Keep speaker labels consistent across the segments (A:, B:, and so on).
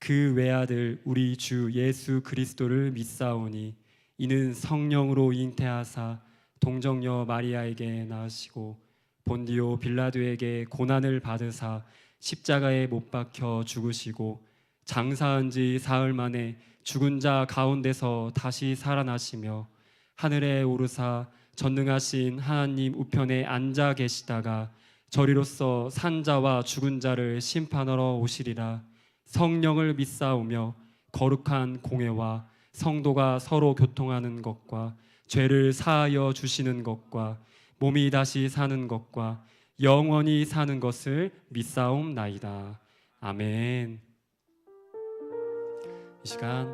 A: 그 외아들 우리 주 예수 그리스도를 믿사오니 이는 성령으로 잉태하사 동정녀 마리아에게 낳으시고 본디오 빌라도에게 고난을 받으사 십자가에 못 박혀 죽으시고 장사한 지 사흘 만에 죽은 자 가운데서 다시 살아나시며 하늘에 오르사 전능하신 하나님 우편에 앉아 계시다가 저리로서 산 자와 죽은 자를 심판하러 오시리라. 성령을 믿사오며 거룩한 공회와 성도가 서로 교통하는 것과 죄를 사하여 주시는 것과 몸이 다시 사는 것과 영원히 사는 것을 믿사옵나이다. 아멘. 이 시간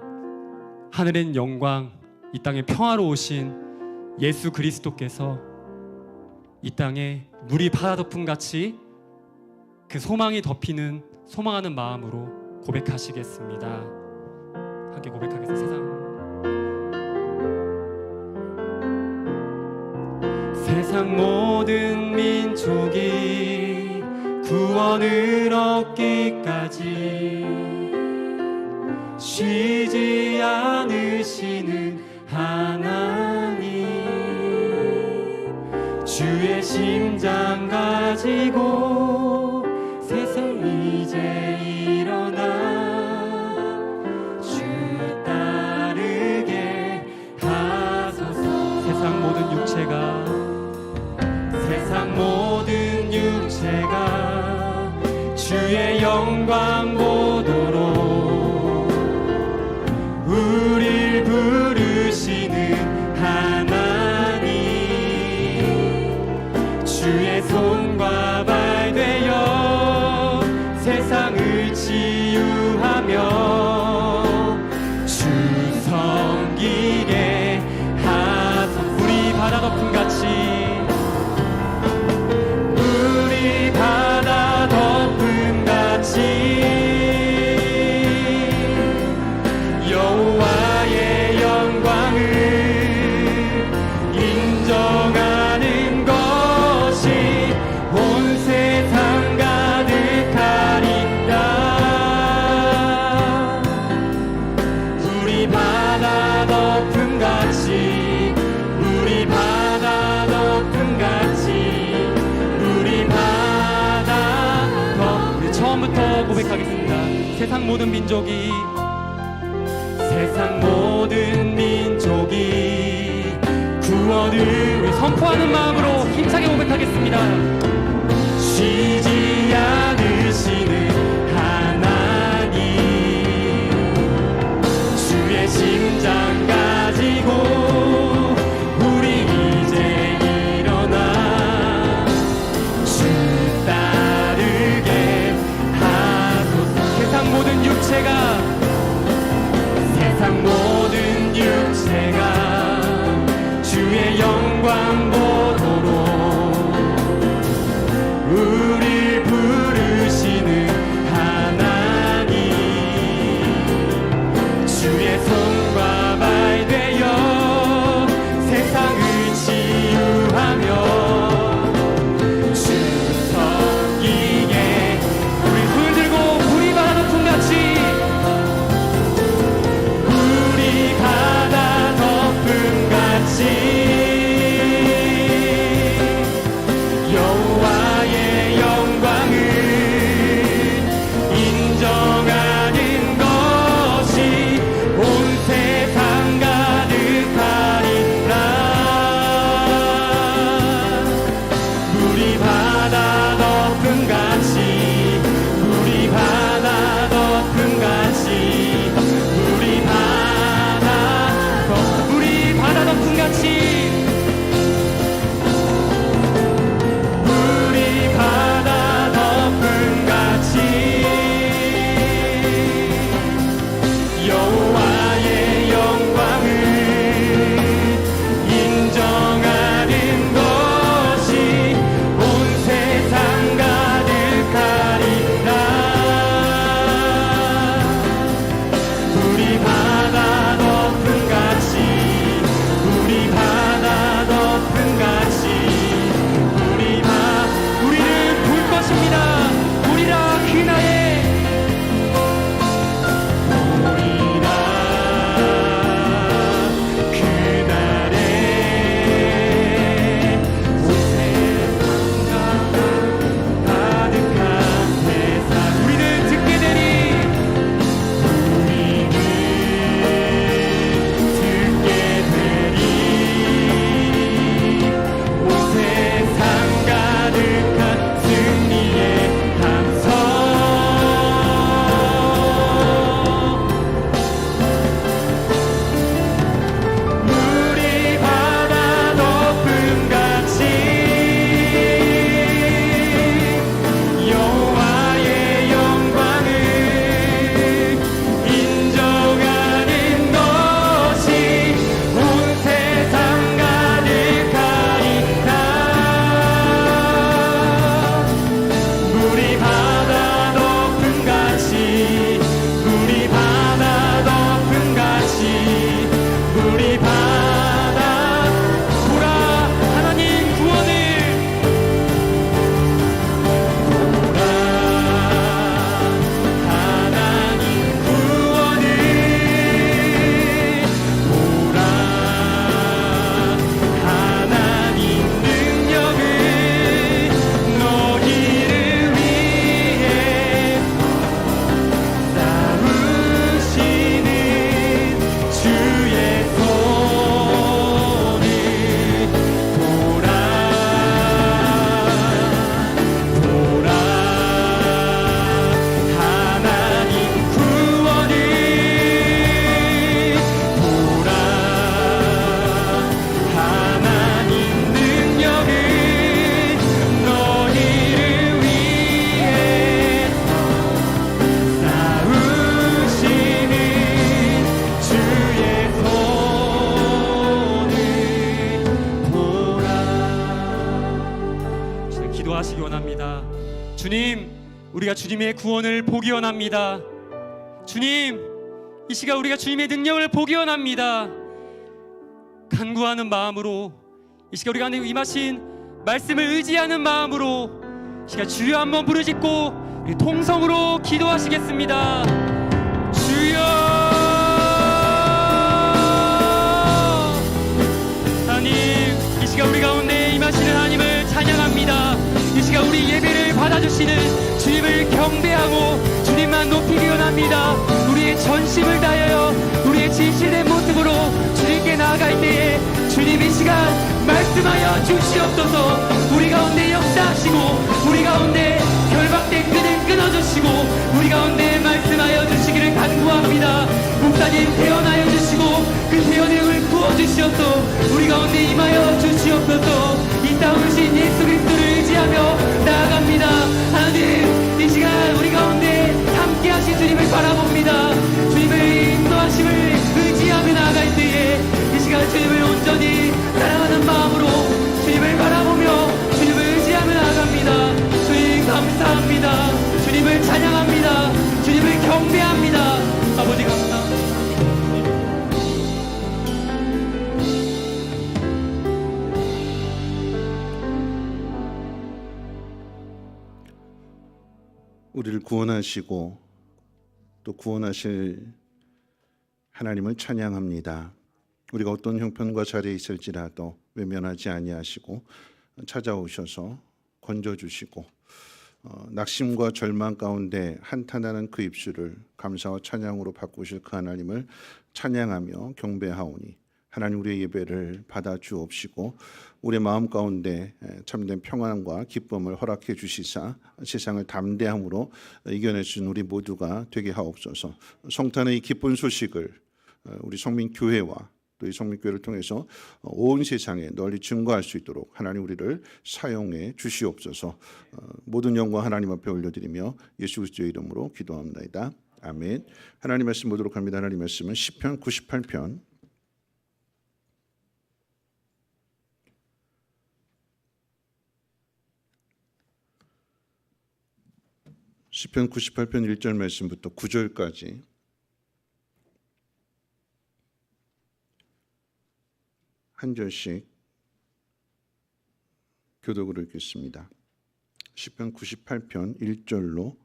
A: 하늘엔 영광, 이 땅에 평화로우신 예수 그리스도께서 이 땅에 물이 바다 덮음 같이 그 소망이 덮이는 소망하는 마음으로 고백하시겠습니다. 함께 고백하겠습니다. 세상 모든 민족이 구원을 얻기까지 쉬지 않으시는 하나님, 주의 심장 가지고 세상 이제 일어나 주 따르게 하소서. 세상 모든 육체가 주의 영광 보도록 우릴 부르시는 하나님, 주의 손과 발 되어 세상을 치유하며 주 섬기게 하소서. 우리 바다 덮음 같이, 우리 바다 덮음 같이 여호와의 영광을 인정하는 것이 온 세상 가득하리라. 우리 바다 덮음 같이, 우리 바다 덮음 같이, 우리 바다 덮음. 우리 처음부터 고백하겠습니다. 세상 모든 민족이 구원을 우리 선포하는 마음으로 힘차게 고백하겠습니다. 쉬지 않으시는 하나님, 주의 심장 가지고 우리 이제 일어나 주 따르게 하소서. 세상 모든 육체가 주의 영광 보도록 우릴 부르시는 하나님, 주의 손과 발 되어 세상을 치유하며 주 섬기게. 우리 손을 들고 우리 바다 덮음 같이, 우리 바다 덮음 같이 주님, 우리가 주님의 구원을 보기 원합니다. 주님, 이 시간 우리가 주님의 능력을 보기 원합니다. 간구하는 마음으로, 이 시간 우리가 임하신 말씀을 의지하는 마음으로 이 시간 주여 한번 부르짖고 우리 통성으로 기도하시겠습니다. 주여, 하나님, 이 시간 우리 가운데 임하시는 하나님을 찬양합니다. 이 시간 우리 예배를 받아주시는 주님을 경배하고 주님만 높이기 원합니다. 우리의 전심을 다하여 우리의 진실된 모습으로 주님께 나아갈 때에 주님 이 시간 말씀하여 주시옵소서. 우리 가운데 역사하시고 우리 가운데 결박된 끈을 끊어주시고 우리 가운데 말씀하여 주시기를 간구합니다. 목사님 태어나여 주시고 그 태어남을 부어주시옵소서. 우리 가운데 임하여 주시옵소서. 이 땅 오신 예수 그리스도를 의지하며 나아갑니다. 하나님, 이 시간 우리 가운데 함께 하신 주님을 바라봅니다. 주님의 인도하심을 의지하며 나아갈 때에 이 시간 주님을 온전히 사랑하는 마음으로 주님을 바라보며 주님을 의지하며 나아갑니다. 주님 감사합니다. 주님을 찬양합니다. 주님을 경배합니다. 아버지 감사합니다.
B: 우리를 구원하시고 또 구원하실 하나님을 찬양합니다. 우리가 어떤 형편과 자리에 있을지라도 외면하지 아니하시고 찾아오셔서 건져주시고 낙심과 절망 가운데 한탄하는 그 입술을 감사와 찬양으로 바꾸실 그 하나님을 찬양하며 경배하오니 하나님 우리의 예배를 받아주옵시고 우리의 마음 가운데 참된 평안과 기쁨을 허락해 주시사 세상을 담대함으로 이겨낼 수 있는 우리 모두가 되게 하옵소서. 성탄의 이 기쁜 소식을 우리 성민교회와 또 이 성민교회를 통해서 온 세상에 널리 증거할 수 있도록 하나님 우리를 사용해 주시옵소서. 모든 영광 하나님 앞에 올려드리며 예수 그리스도의 이름으로 기도합니다. 아멘. 하나님 말씀 보도록 합니다. 하나님 말씀은 시편 98편 시편 98편 1절 말씀부터 9절까지 한 절씩 교독으로 읽겠습니다. 시편 98편 1절로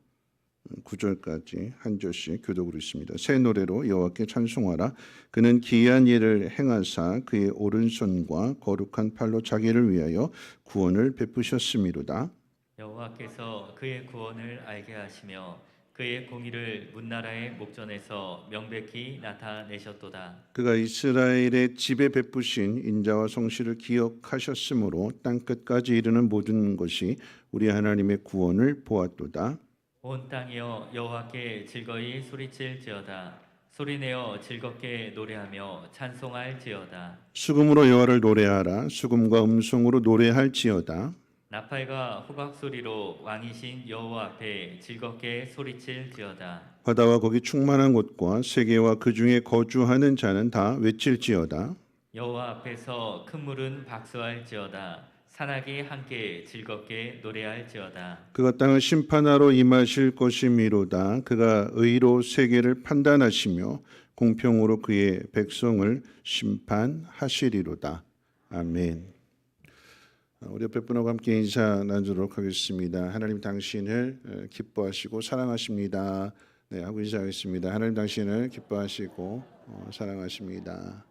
B: 9절까지 한 절씩 교독으로 있습니다. 새 노래로 여호와께 찬송하라. 그는 기이한 일을 행하사 그의 오른손과 거룩한 팔로 자기를 위하여 구원을 베푸셨음이로다.
C: 여호와께서 그의 구원을 알게 하시며 그의 공의를 문나라의 목전에서 명백히 나타내셨도다.
B: 그가 이스라엘의 집에 베푸신 인자와 성실을 기억하셨으므로 땅끝까지 이르는 모든 것이 우리 하나님의 구원을 보았도다.
C: 온 땅이여 여호와께 즐거이 소리칠지어다. 소리내어 즐겁게 노래하며 찬송할지어다.
B: 수금으로 여호와를 노래하라. 수금과 음성으로 노래할지어다.
C: 나팔과 호각 소리로 왕이신 여호와 앞에 즐겁게 소리칠지어다.
B: 바다와 거기 충만한 곳과 세계와 그 중에 거주하는 자는 다 외칠지어다.
C: 여호와 앞에서 큰 물은 박수할지어다. 산악이 함께 즐겁게 노래할지어다.
B: 그가 땅을 심판하러 임하실 것이미로다. 그가 의로 세계를 판단하시며 공평으로 그의 백성을 심판하시리로다. 아멘. 우리 옆에 분하고 함께 인사 나누도록 하겠습니다. 하나님 당신을 기뻐하시고 사랑하십니다. 네, 하고 인사하겠습니다. 하나님 당신을 기뻐하시고 사랑하십니다.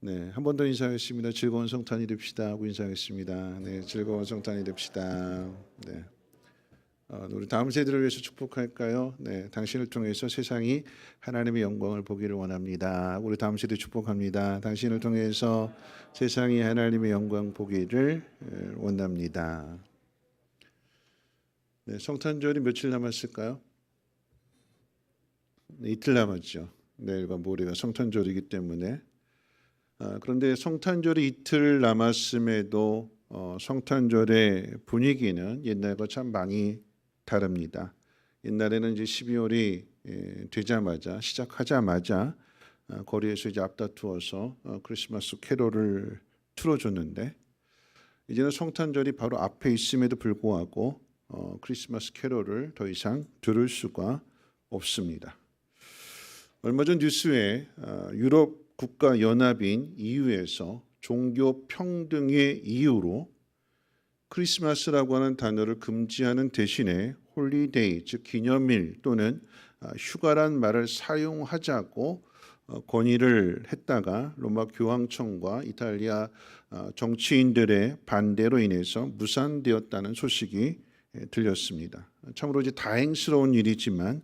B: 네, 한 번 더 인사하겠습니다. 즐거운 성탄이 됩시다 하고 인사하겠습니다. 네, 즐거운 성탄이 됩시다. 네. 우리 다음 세대를 위해서 축복할까요? 네, 당신을 통해서 세상이 하나님의 영광을 보기를 원합니다. 우리 다음 세대 축복합니다. 당신을 통해서 세상이 하나님의 영광 보기를 원합니다. 네, 성탄절이 며칠 남았을까요? 네, 이틀 남았죠. 내일과 모레가 성탄절이기 때문에 그런데 성탄절이 이틀 남았음에도 성탄절의 분위기는 옛날과 참 많이 다릅니다. 옛날에는 이제 12월이 되자마자 시작하자마자 거리에서 이제 앞다투어서 크리스마스 캐롤을 틀어줬는데 이제는 성탄절이 바로 앞에 있음에도 불구하고 크리스마스 캐롤을 더 이상 들을 수가 없습니다. 얼마 전 뉴스에 유럽 국가 연합인 EU에서 종교 평등의 이유로 크리스마스라고 하는 단어를 금지하는 대신에 홀리데이, 즉 기념일 또는 휴가란 말을 사용하자고 건의를 했다가 로마 교황청과 이탈리아 정치인들의 반대로 인해서 무산되었다는 소식이 들렸습니다. 참으로 이제 다행스러운 일이지만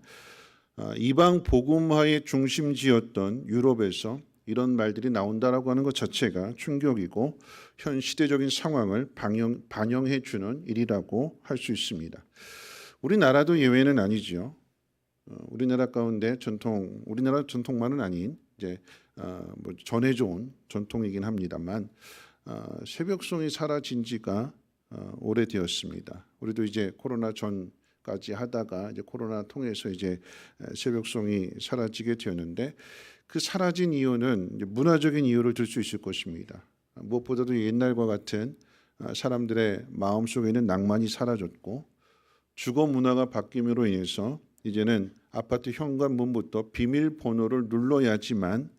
B: 이방 복음화의 중심지였던 유럽에서 이런 말들이 나온다라고 하는 것 자체가 충격이고 현 시대적인 상황을 반영해 주는 일이라고 할 수 있습니다. 우리나라도 예외는 아니지요. 우리나라 가운데 우리나라 전통만은 아닌 이제 뭐 전해져 온 전통이긴 합니다만 새벽송이 사라진 지가 오래되었습니다. 우리도 이제 코로나 전까지 하다가 이제 코로나 통해서 이제 새벽송이 사라지게 되었는데 그 사라진 이유는 이제 문화적인 이유를 들 수 있을 것입니다. 무엇보다도 옛날과 같은 사람들의 마음속에 있는 낭만이 사라졌고 주거 문화가 바뀜으로 인해서 이제는 아파트 현관문부터 비밀번호를 눌러야지만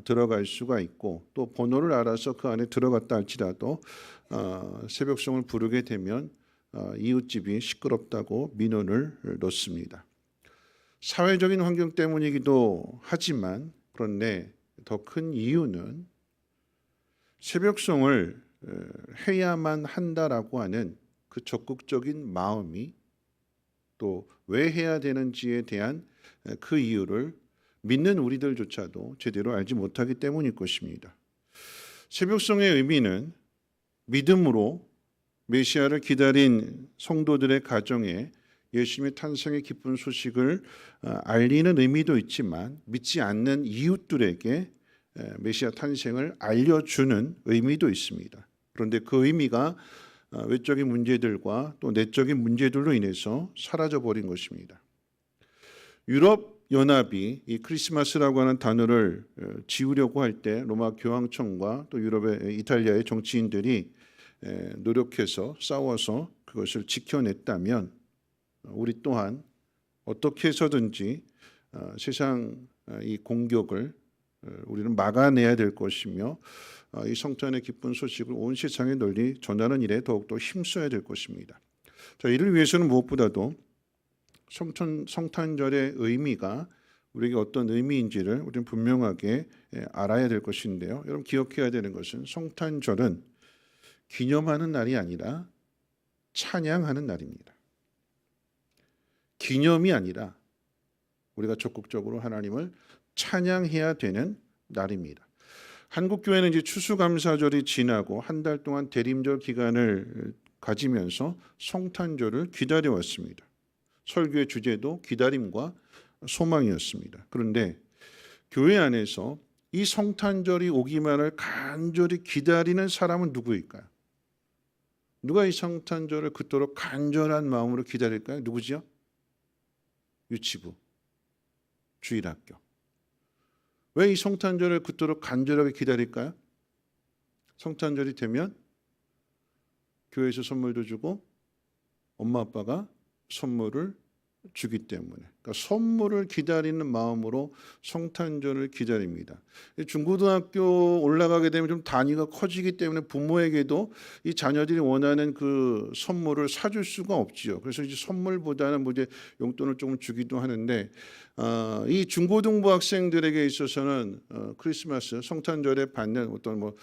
B: 들어갈 수가 있고 또 번호를 알아서 그 안에 들어갔다 할지라도 새벽송을 부르게 되면 이웃집이 시끄럽다고 민원을 넣습니다. 사회적인 환경 때문이기도 하지만 그런데 더 큰 이유는 새벽송을 해야만 한다라고 하는 그 적극적인 마음이 또 왜 해야 되는지에 대한 그 이유를 믿는 우리들조차도 제대로 알지 못하기 때문일 것입니다. 새벽송의 의미는 믿음으로 메시아를 기다린 성도들의 가정에 예수님의 탄생의 기쁜 소식을 알리는 의미도 있지만 믿지 않는 이웃들에게 메시아 탄생을 알려주는 의미도 있습니다. 그런데 그 의미가 외적인 문제들과 또 내적인 문제들로 인해서 사라져 버린 것입니다. 유럽 연합이 이 크리스마스라고 하는 단어를 지우려고 할 때 로마 교황청과 또 유럽의 이탈리아의 정치인들이 노력해서 싸워서 그것을 지켜냈다면 우리 또한 어떻게 해서든지 세상 이 공격을 우리는 막아내야 될 것이며 이 성탄의 기쁜 소식을 온 세상에 널리 전하는 일에 더욱더 힘써야 될 것입니다. 자, 이를 위해서는 무엇보다도 성탄절의 의미가 우리에게 어떤 의미인지를 우리는 분명하게 알아야 될 것인데요. 여러분 기억해야 되는 것은 성탄절은 기념하는 날이 아니라 찬양하는 날입니다. 기념이 아니라 우리가 적극적으로 하나님을 찬양해야 되는 날입니다. 한국 교회는 이제 추수감사절이 지나고 한 달 동안 대림절 기간을 가지면서 성탄절을 기다려왔습니다. 설교의 주제도 기다림과 소망이었습니다. 그런데 교회 안에서 이 성탄절이 오기만을 간절히 기다리는 사람은 누구일까요? 누가 이 성탄절을 그토록 간절한 마음으로 기다릴까요? 누구지요? 유치부, 주일학교. 왜 이 성탄절을 그토록 간절하게 기다릴까요? 성탄절이 되면 교회에서 선물도 주고 엄마 아빠가 선물을 주기 때문에, 그러니까 선물을 기다리는 마음으로 성탄절을 기다립니다. 중고등학교 올라가게 되면 좀 단위가 커지기 때문에 부모에게도 이 자녀들이 원하는 그 선물을 사줄 수가 없지요. 그래서 이제 선물보다는 뭐 이제 용돈을 조금 주기도 하는데 이 중고등부 학생들에게 있어서는 크리스마스 성탄절에 받는 어떤 뭐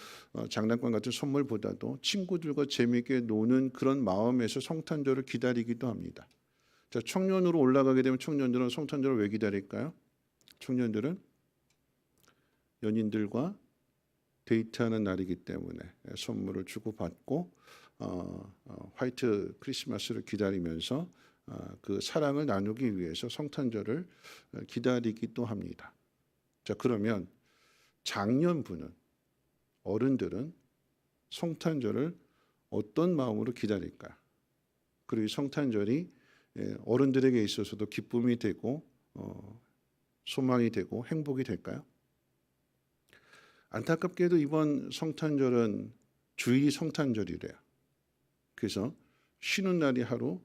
B: 장난감 같은 선물보다도 친구들과 재미있게 노는 그런 마음에서 성탄절을 기다리기도 합니다. 자, 청년으로 올라가게 되면 청년들은 성탄절을 왜 기다릴까요? 청년들은 연인들과 데이트하는 날이기 때문에 선물을 주고받고 화이트 크리스마스를 기다리면서 그 사랑을 나누기 위해서 성탄절을 기다리기도 합니다. 자, 그러면 장년부는 어른들은 성탄절을 어떤 마음으로 기다릴까? 그리고 성탄절이 어른들에게 있어서도 기쁨이 되고 소망이 되고 행복이 될까요? 안타깝게도 이번 성탄절은 주일이 성탄절이래요. 그래서 쉬는 날이 하루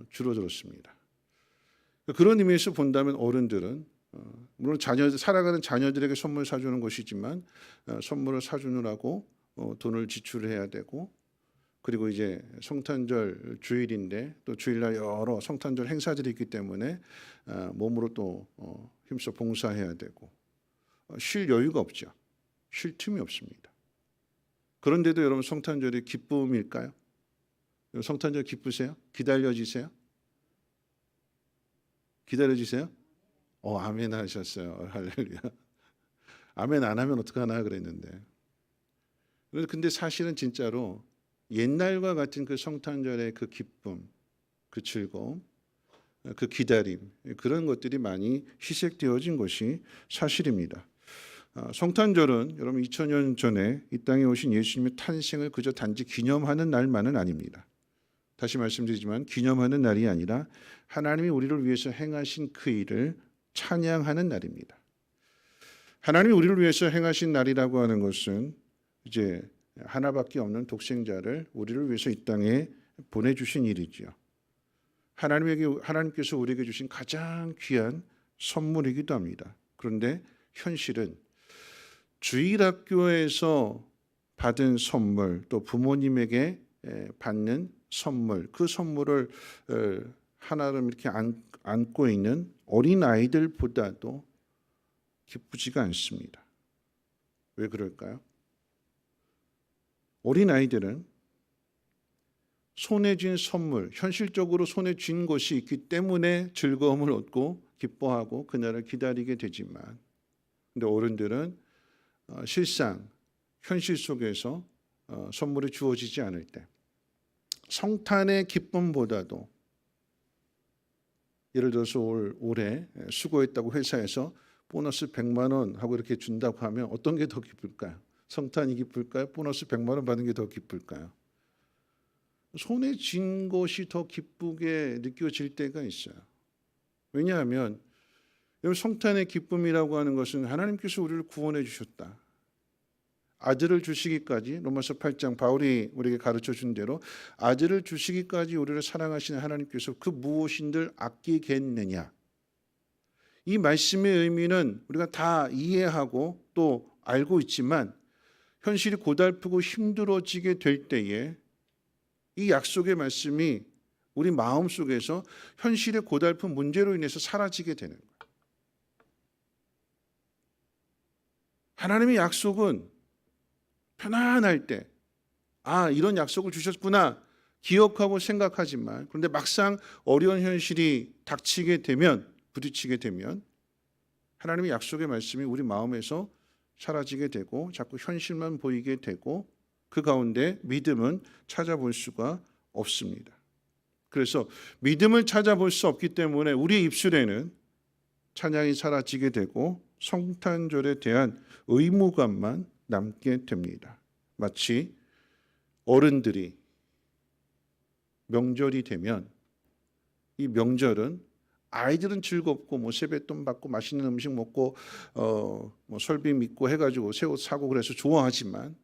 B: 줄어들었습니다. 그런 의미에서 본다면 어른들은 물론 살아가는 자녀들에게 선물 사주는 것이지만 선물을 사주느라고 돈을 지출해야 되고, 그리고 이제 성탄절 주일인데 또 주일날 여러 성탄절 행사들이 있기 때문에 몸으로 또 힘써 봉사해야 되고 쉴 여유가 없죠. 쉴 틈이 없습니다. 그런데도 여러분 성탄절이 기쁨일까요? 성탄절 기쁘세요? 기다려지세요? 기다려지세요? 아멘 하셨어요. 할렐루야. 아멘 안 하면 어떡하나 그랬는데. 근데 사실은 진짜로 옛날과 같은 그 성탄절의 그 기쁨, 그 즐거움, 그 기다림, 그런 것들이 많이 희색되어진 것이 사실입니다. 성탄절은 여러분 2000년 전에 이 땅에 오신 예수님의 탄생을 그저 단지 기념하는 날만은 아닙니다. 다시 말씀드리지만 기념하는 날이 아니라 하나님이 우리를 위해서 행하신 그 일을 찬양하는 날입니다. 하나님이 우리를 위해서 행하신 날이라고 하는 것은 이제 하나밖에 없는 독생자를 우리를 위해서 이 땅에 보내주신 일이지요. 하나님께서 우리에게 주신 가장 귀한 선물이기도 합니다. 그런데 현실은 주일학교에서 받은 선물, 또 부모님에게 받는 선물, 그 선물을 하나를 이렇게 안고 있는 어린 아이들보다도 기쁘지가 않습니다. 왜 그럴까요? 어린 아이들은 손에 쥔 선물, 현실적으로 손에 쥔 것이 있기 때문에 즐거움을 얻고 기뻐하고 그날을 기다리게 되지만, 근데 어른들은 실상 현실 속에서 선물이 주어지지 않을 때 성탄의 기쁨보다도, 예를 들어서 올해 수고했다고 회사에서 보너스 100만 원 하고 이렇게 준다고 하면 어떤 게 더 기쁠까요? 성탄이 기쁠까요? 보너스 100만 원 받는 게 더 기쁠까요? 손에 쥔 것이 더 기쁘게 느껴질 때가 있어요. 왜냐하면 성탄의 기쁨이라고 하는 것은 하나님께서 우리를 구원해 주셨다. 아들을 주시기까지, 로마서 8장 바울이 우리에게 가르쳐 준 대로 아들을 주시기까지 우리를 사랑하시는 하나님께서 그 무엇인들 아끼겠느냐. 이 말씀의 의미는 우리가 다 이해하고 또 알고 있지만 현실이 고달프고 힘들어지게 될 때에 이 약속의 말씀이 우리 마음속에서 현실의 고달픈 문제로 인해서 사라지게 되는 거예요. 하나님의 약속은 편안할 때, 이런 약속을 주셨구나 기억하고 생각하지만, 그런데 막상 어려운 현실이 부딪히게 되면 하나님의 약속의 말씀이 우리 마음에서 사라지게 되고 자꾸 현실만 보이게 되고 그 가운데 믿음은 찾아볼 수가 없습니다. 그래서 믿음을 찾아볼 수 없기 때문에 우리의 입술에는 찬양이 사라지게 되고 성탄절에 대한 의무감만 남게 됩니다. 마치 어른들이 명절이 되면 이 명절은 아이들은 즐겁고 세뱃돈 받고 맛있는 음식 먹고 설비 믿고 해가지고 새 옷 사고 그래서 좋아하지만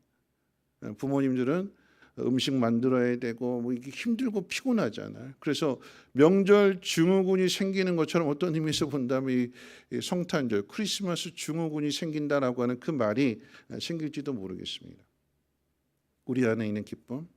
B: 부모님들은 음식 만들어야 되고 이게 힘들고 피곤하잖아요. 그래서 명절 증후군이 생기는 것처럼 어떤 의미에서 본다면 이 성탄절, 크리스마스 증후군이 생긴다라고 하는 그 말이 생길지도 모르겠습니다. 우리 안에 있는 기쁨,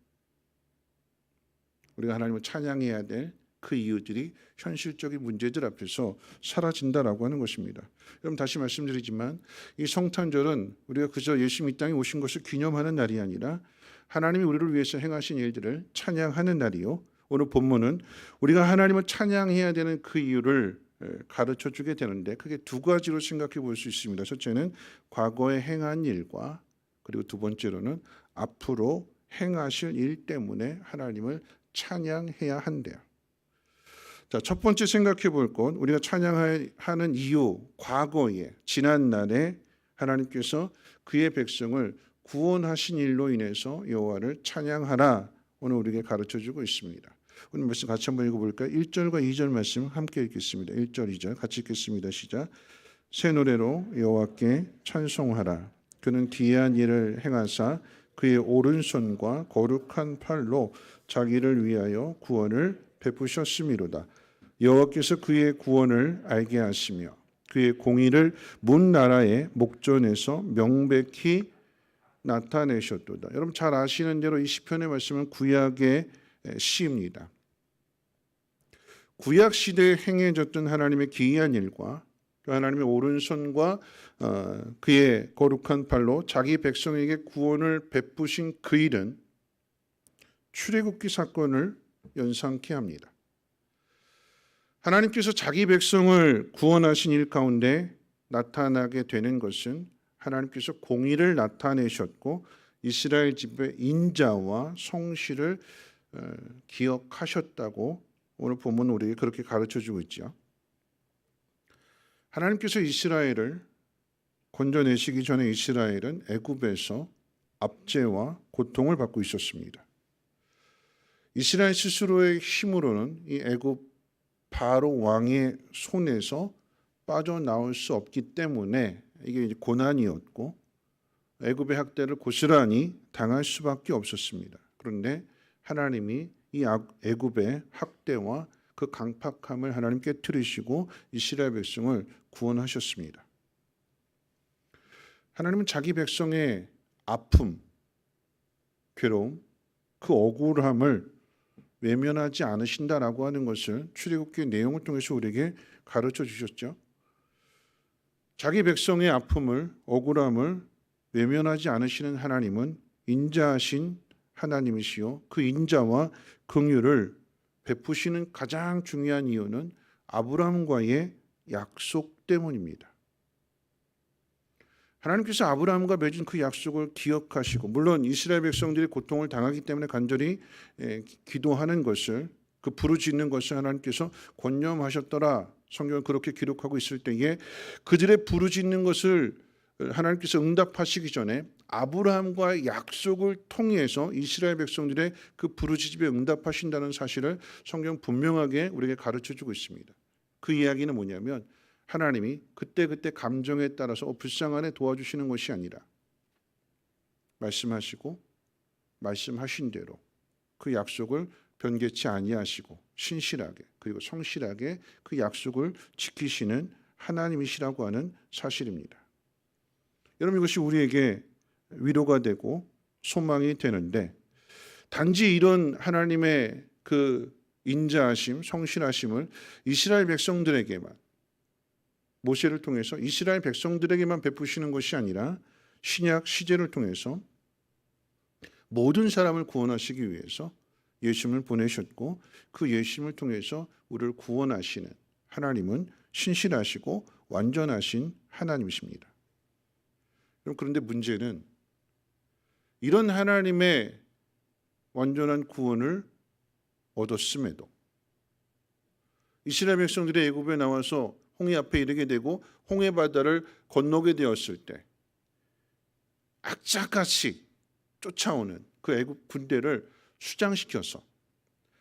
B: 우리가 하나님을 찬양해야 될 그 이유들이 현실적인 문제들 앞에서 사라진다라고 하는 것입니다. 여러분 다시 말씀드리지만 이 성탄절은 우리가 그저 예수님 이 땅에 오신 것을 기념하는 날이 아니라 하나님이 우리를 위해서 행하신 일들을 찬양하는 날이요. 오늘 본문은 우리가 하나님을 찬양해야 되는 그 이유를 가르쳐 주게 되는데 크게 두 가지로 생각해 볼 수 있습니다. 첫째는 과거에 행한 일과, 그리고 두 번째로는 앞으로 행하실 일 때문에 하나님을 찬양해야 한대요. 자, 첫 번째 생각해 볼 건 우리가 찬양하는 이유, 과거에 지난 날에 하나님께서 그의 백성을 구원하신 일로 인해서 여호와를 찬양하라, 오늘 우리에게 가르쳐주고 있습니다. 오늘 말씀 같이 한번 읽어볼까요? 1절과 2절 말씀 함께 읽겠습니다. 1절, 2절 같이 읽겠습니다. 시작. 새 노래로 여호와께 찬송하라. 그는 기이한 일을 행하사 그의 오른손과 거룩한 팔로 자기를 위하여 구원을 베푸셨음이로다. 여호와께서 그의 구원을 알게 하시며 그의 공의를 문 나라의 목전에서 명백히 나타내셨도다. 여러분 잘 아시는 대로 이 시편의 말씀은 구약의 시입니다. 구약 시대에 행해졌던 하나님의 기이한 일과 또 하나님의 오른손과 그의 거룩한 팔로 자기 백성에게 구원을 베푸신 그 일은 출애굽기 사건을 연상케 합니다. 하나님께서 자기 백성을 구원하신 일 가운데 나타나게 되는 것은 하나님께서 공의를 나타내셨고 이스라엘 집의 인자와 성실을 기억하셨다고 오늘 본문 우리에게 그렇게 가르쳐주고 있죠. 하나님께서 이스라엘을 건져내시기 전에 이스라엘은 애굽에서 압제와 고통을 받고 있었습니다. 이스라엘 스스로의 힘으로는 이 애굽 바로 왕의 손에서 빠져나올 수 없기 때문에 이게 이제 고난이었고 애굽의 학대를 고스란히 당할 수밖에 없었습니다. 그런데 하나님이 이 애굽의 학대와 그 강팍함을 하나님 깨뜨리시고 이스라엘 백성을 구원하셨습니다. 하나님은 자기 백성의 아픔, 괴로움, 그 억울함을 외면하지 않으신다라고 하는 것을 출애굽기의 내용을 통해서 우리에게 가르쳐 주셨죠. 자기 백성의 아픔을, 억울함을 외면하지 않으시는 하나님은 인자하신 하나님이시요 그 인자와 긍휼을 베푸시는 가장 중요한 이유는 아브라함과의 약속 때문입니다. 하나님께서 아브라함과 맺은 그 약속을 기억하시고 물론 이스라엘 백성들이 고통을 당하기 때문에 간절히 기도하는 것을 그 부르짖는 것을 하나님께서 권념하셨더라. 성경은 그렇게 기록하고 있을 때에 그들의 부르짖는 것을 하나님께서 응답하시기 전에 아브라함과의 약속을 통해서 이스라엘 백성들의 그 부르짖음에 응답하신다는 사실을 성경 분명하게 우리에게 가르쳐주고 있습니다. 그 이야기는 뭐냐면 하나님이 그때그때 감정에 따라서 불쌍하네 도와주시는 것이 아니라 말씀하시고 말씀하신 대로 그 약속을 변개치 아니하시고 신실하게 그리고 성실하게 그 약속을 지키시는 하나님이시라고 하는 사실입니다. 여러분 이것이 우리에게 위로가 되고 소망이 되는데 단지 이런 하나님의 그 인자하심, 성실하심을 이스라엘 백성들에게만 모세를 통해서 이스라엘 백성들에게만 베푸시는 것이 아니라 신약 시제를 통해서 모든 사람을 구원하시기 위해서 예수님을 보내셨고 그 예수님을 통해서 우리를 구원하시는 하나님은 신실하시고 완전하신 하나님이십니다. 그런데 문제는 이런 하나님의 완전한 구원을 얻었음에도 이스라엘 백성들이 애굽에 나와서 홍해 앞에 이르게 되고 홍해 바다를 건너게 되었을 때 악착같이 쫓아오는 그 애굽 군대를 수장시켜서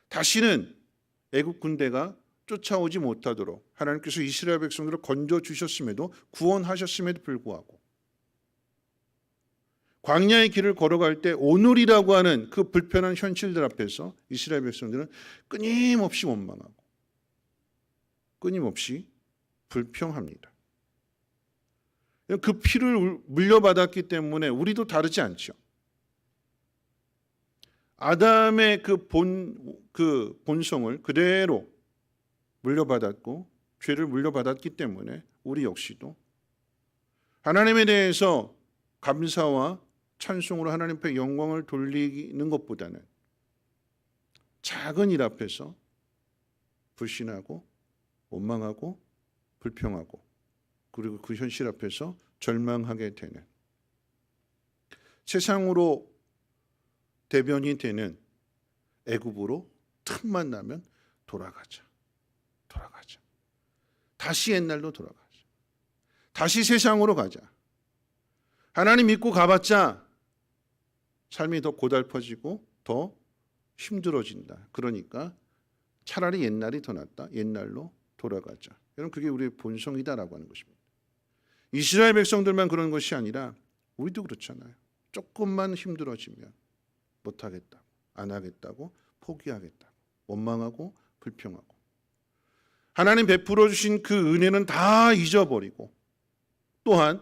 B: 다시는 애굽 군대가 쫓아오지 못하도록 하나님께서 이스라엘 백성들을 건져 주셨음에도 구원하셨음에도 불구하고 광야의 길을 걸어갈 때 오늘이라고 하는 그 불편한 현실들 앞에서 이스라엘 백성들은 끊임없이 원망하고 끊임없이 불평합니다. 그 피를 물려받았기 때문에 우리도 다르지 않죠. 아담의 그 본성을 그대로 물려받았고 죄를 물려받았기 때문에 우리 역시도 하나님에 대해서 감사와 찬송으로 하나님 앞에 영광을 돌리는 것보다는 작은 일 앞에서 불신하고 원망하고 불평하고 그리고 그 현실 앞에서 절망하게 되는 세상으로 대변이 되는 애굽으로 틈만 나면 돌아가자. 다시 옛날로 돌아가자. 다시 세상으로 가자. 하나님 믿고 가봤자 삶이 더 고달퍼지고 더 힘들어진다. 그러니까 차라리 옛날이 더 낫다. 옛날로 돌아가자. 여러분 그게 우리의 본성이다라고 하는 것입니다. 이스라엘 백성들만 그런 것이 아니라 우리도 그렇잖아요. 조금만 힘들어지면 못하겠다고, 안 하겠다고, 포기하겠다고, 원망하고 불평하고 하나님 베풀어 주신 그 은혜는 다 잊어버리고 또한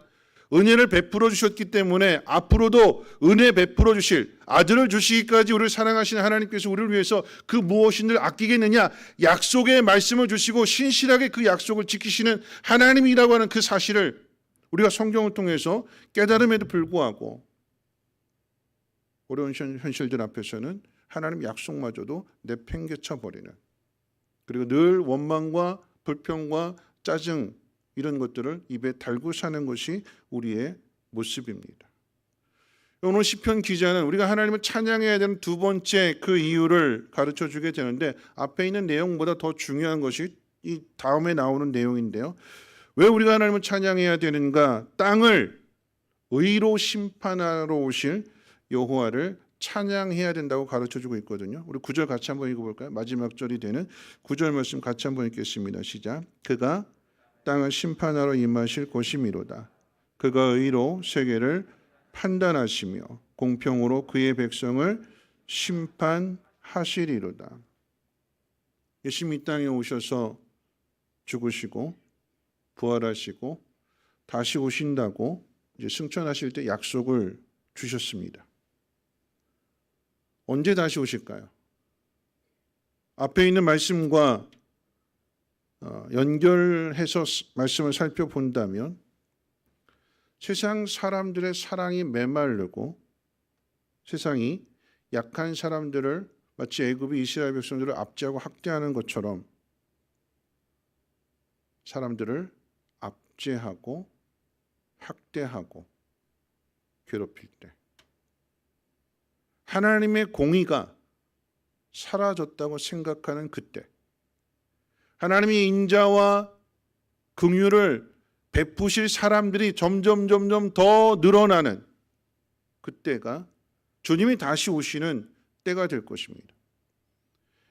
B: 은혜를 베풀어 주셨기 때문에 앞으로도 은혜 베풀어 주실 아들을 주시기까지 우리를 사랑하시는 하나님께서 우리를 위해서 그 무엇인들 아끼겠느냐 약속의 말씀을 주시고 신실하게 그 약속을 지키시는 하나님이라고 하는 그 사실을 우리가 성경을 통해서 깨달음에도 불구하고 어려운 현실들 앞에서는 하나님 약속마저도 내팽개쳐 버리는 그리고 늘 원망과 불평과 짜증 이런 것들을 입에 달고 사는 것이 우리의 모습입니다. 오늘 시편 기자는 우리가 하나님을 찬양해야 되는 두 번째 그 이유를 가르쳐 주게 되는데 앞에 있는 내용보다 더 중요한 것이 이 다음에 나오는 내용인데요. 왜 우리가 하나님을 찬양해야 되는가? 땅을 의로 심판하러 오실 여호와를 찬양해야 된다고 가르쳐주고 있거든요. 우리 9절 같이 한번 읽어볼까요? 마지막 절이 되는 9절 말씀 같이 한번 읽겠습니다. 시작. 그가 땅을 심판하러 임하실 곳이미로다. 그가 의로 세계를 판단하시며 공평으로 그의 백성을 심판하시리로다. 예수님이 이 땅에 오셔서 죽으시고 부활하시고 다시 오신다고 이제 승천하실 때 약속을 주셨습니다. 언제 다시 오실까요? 앞에 있는 말씀과 연결해서 말씀을 살펴본다면 세상 사람들의 사랑이 메마르고 세상이 약한 사람들을 마치 애굽이 이스라엘 백성들을 압제하고 학대하는 것처럼 사람들을 압제하고 학대하고 괴롭힐 때 하나님의 공의가 사라졌다고 생각하는 그때 하나님의 인자와 긍휼을 베푸실 사람들이 점점 더 늘어나는 그때가 주님이 다시 오시는 때가 될 것입니다.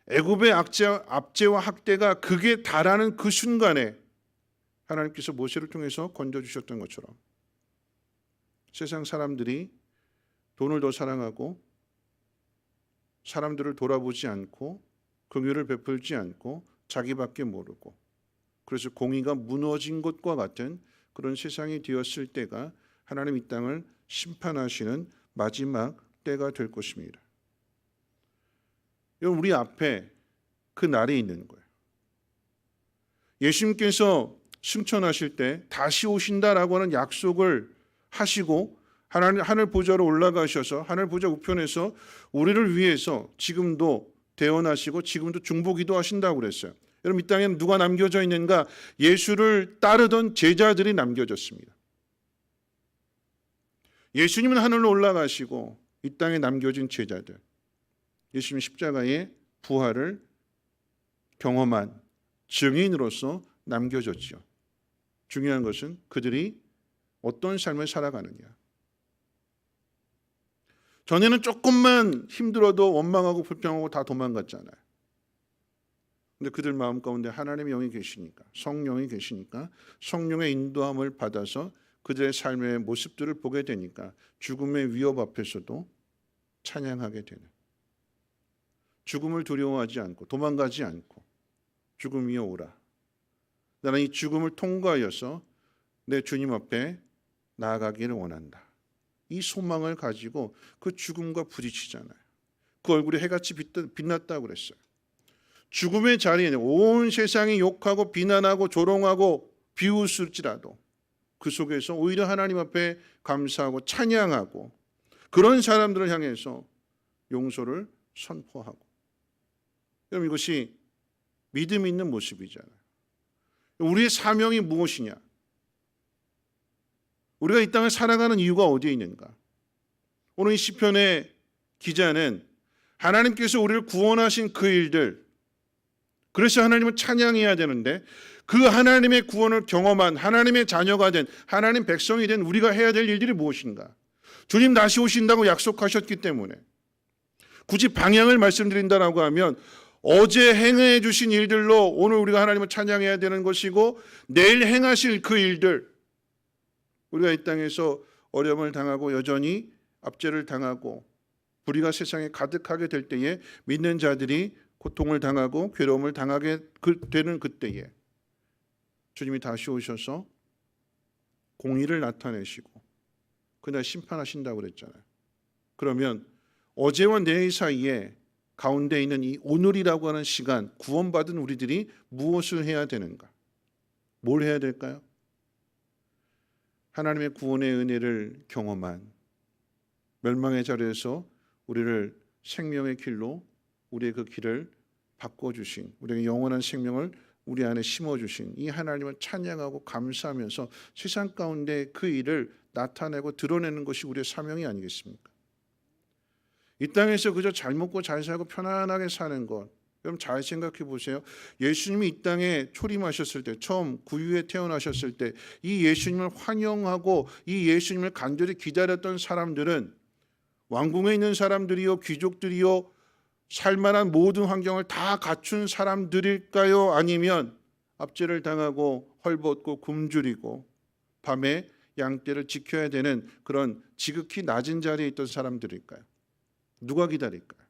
B: 애굽의 압제와 학대가 극에 달하는 그 순간에 하나님께서 모세를 통해서 건져주셨던 것처럼 세상 사람들이 돈을 더 사랑하고 사람들을 돌아보지 않고 긍휼을 베풀지 않고 자기밖에 모르고 그래서 공의가 무너진 것과 같은 그런 세상이 되었을 때가 하나님 이 땅을 심판하시는 마지막 때가 될 것입니다. 여러분 우리 앞에 그 날이 있는 거예요. 예수님께서 승천하실 때 다시 오신다라고 하는 약속을 하시고 하늘 보좌로 올라가셔서 하늘 보좌 우편에서 우리를 위해서 지금도 대언하시고 지금도 중보기도 하신다고 그랬어요. 여러분 이 땅에는 누가 남겨져 있는가? 예수를 따르던 제자들이 남겨졌습니다. 예수님은 하늘로 올라가시고 이 땅에 남겨진 제자들 예수님 십자가의 부활을 경험한 증인으로서 남겨졌죠. 중요한 것은 그들이 어떤 삶을 살아가느냐. 전에는 조금만 힘들어도 원망하고 불평하고 다 도망갔잖아요. 근데 그들 마음 가운데 하나님의 영이 계시니까 성령이 계시니까 성령의 인도함을 받아서 그들의 삶의 모습들을 보게 되니까 죽음의 위협 앞에서도 찬양하게 되는 죽음을 두려워하지 않고 도망가지 않고 죽음이여 오라. 나는 이 죽음을 통과하여서 내 주님 앞에 나아가기를 원한다. 이 소망을 가지고 그 죽음과 부딪히잖아요. 그 얼굴이 해같이 빛났다고 그랬어요. 죽음의 자리에는 온 세상이 욕하고 비난하고 조롱하고 비웃을지라도 그 속에서 오히려 하나님 앞에 감사하고 찬양하고 그런 사람들을 향해서 용서를 선포하고 여러분 이것이 믿음이 있는 모습이잖아요. 우리의 사명이 무엇이냐? 우리가 이 땅을 살아가는 이유가 어디에 있는가? 오늘 이 시편의 기자는 하나님께서 우리를 구원하신 그 일들 그래서 하나님을 찬양해야 되는데 그 하나님의 구원을 경험한 하나님의 자녀가 된 하나님 백성이 된 우리가 해야 될 일들이 무엇인가? 주님 다시 오신다고 약속하셨기 때문에 굳이 방향을 말씀드린다라고 하면 어제 행해 주신 일들로 오늘 우리가 하나님을 찬양해야 되는 것이고 내일 행하실 그 일들 우리가 이 땅에서 어려움을 당하고 여전히 압제를 당하고 불의가 세상에 가득하게 될 때에 믿는 자들이 고통을 당하고 괴로움을 당하게 되는 그때에 주님이 다시 오셔서 공의를 나타내시고 그날 심판하신다고 그랬잖아요. 그러면 어제와 내일 사이에 가운데 있는 이 오늘이라고 하는 시간, 구원받은 우리들이 무엇을 해야 되는가? 뭘 해야 될까요? 하나님의 구원의 은혜를 경험한 멸망의 자리에서 우리를 생명의 길로 우리의 그 길을 바꿔주신, 우리에게 영원한 생명을 우리 안에 심어주신 이 하나님을 찬양하고 감사하면서 세상 가운데 그 일을 나타내고 드러내는 것이 우리의 사명이 아니겠습니까? 이 땅에서 그저 잘 먹고 잘 살고 편안하게 사는 것, 여러분 잘 생각해 보세요. 예수님이 이 땅에 초림하셨을 때, 처음 구유에 태어나셨을 때 이 예수님을 환영하고 이 예수님을 간절히 기다렸던 사람들은 왕궁에 있는 사람들이요, 귀족들이요, 살만한 모든 환경을 다 갖춘 사람들일까요? 아니면 압제를 당하고 헐벗고 굶주리고 밤에 양떼를 지켜야 되는 그런 지극히 낮은 자리에 있던 사람들일까요? 누가 기다릴까요?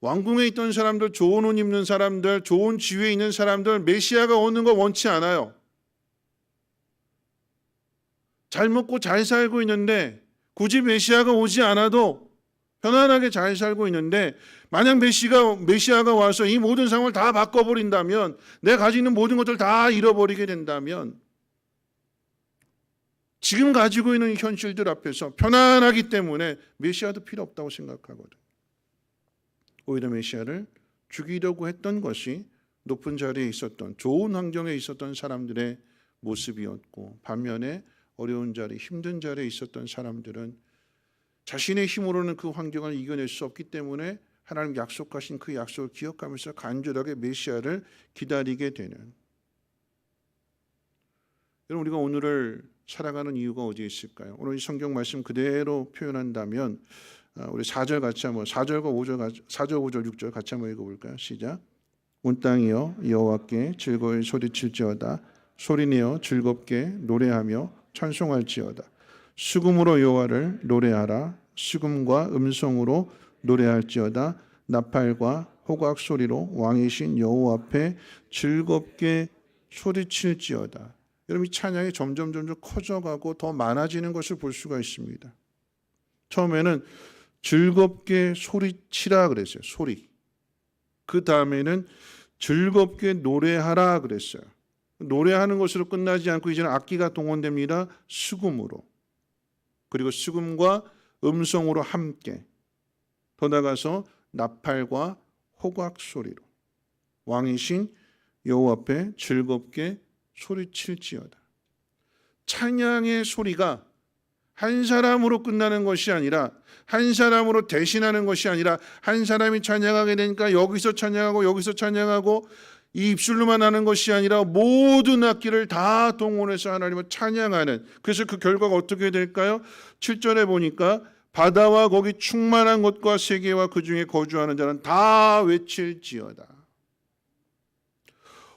B: 왕궁에 있던 사람들, 좋은 옷 입는 사람들, 좋은 지위에 있는 사람들, 메시아가 오는 거 원치 않아요. 잘 먹고 잘 살고 있는데 굳이 메시아가 오지 않아도 편안하게 잘 살고 있는데 만약 메시아가 와서 이 모든 상황을 다 바꿔버린다면, 내가 가지고 있는 모든 것들 다 잃어버리게 된다면 지금 가지고 있는 현실들 앞에서 편안하기 때문에 메시아도 필요 없다고 생각하거든. 오히려 메시아를 죽이려고 했던 것이 높은 자리에 있었던, 좋은 환경에 있었던 사람들의 모습이었고, 반면에 어려운 자리, 힘든 자리에 있었던 사람들은 자신의 힘으로는 그 환경을 이겨낼 수 없기 때문에 하나님 약속하신 그 약속을 기억하면서 간절하게 메시아를 기다리게 되는, 여러분 우리가 오늘을 살아가는 이유가 어디에 있을까요? 오늘 이 성경 말씀 그대로 표현한다면 우리 4절 같이 한번 4절과 5절 6절 같이 한번 읽어볼까요? 시작. 온 땅이여 여호와께 즐거이 소리칠지어다. 소리내어 즐겁게 노래하며 찬송할지어다. 수금으로 여호와를 노래하라. 수금과 음성으로 노래할지어다. 나팔과 호각 소리로 왕이신 여호와 앞에 즐겁게 소리칠지어다. 여러분 이 찬양이 점점 커져가고 더 많아지는 것을 볼 수가 있습니다. 처음에는 즐겁게 소리치라 그랬어요. 소리. 그 다음에는 즐겁게 노래하라 그랬어요. 노래하는 것으로 끝나지 않고 이제는 악기가 동원됩니다. 수금으로. 그리고 수금과 음성으로 함께. 더 나아가서 나팔과 호각 소리로 왕이신 여호와 앞에 즐겁게 소리칠지어다. 찬양의 소리가 한 사람으로 끝나는 것이 아니라, 한 사람으로 대신하는 것이 아니라, 한 사람이 찬양하게 되니까 여기서 찬양하고 여기서 찬양하고 이 입술로만 하는 것이 아니라 모든 악기를 다 동원해서 하나님을 찬양하는, 그래서 그 결과가 어떻게 될까요? 7절에 보니까 바다와 거기 충만한 것과 세계와 그 중에 거주하는 자는 다 외칠지어다.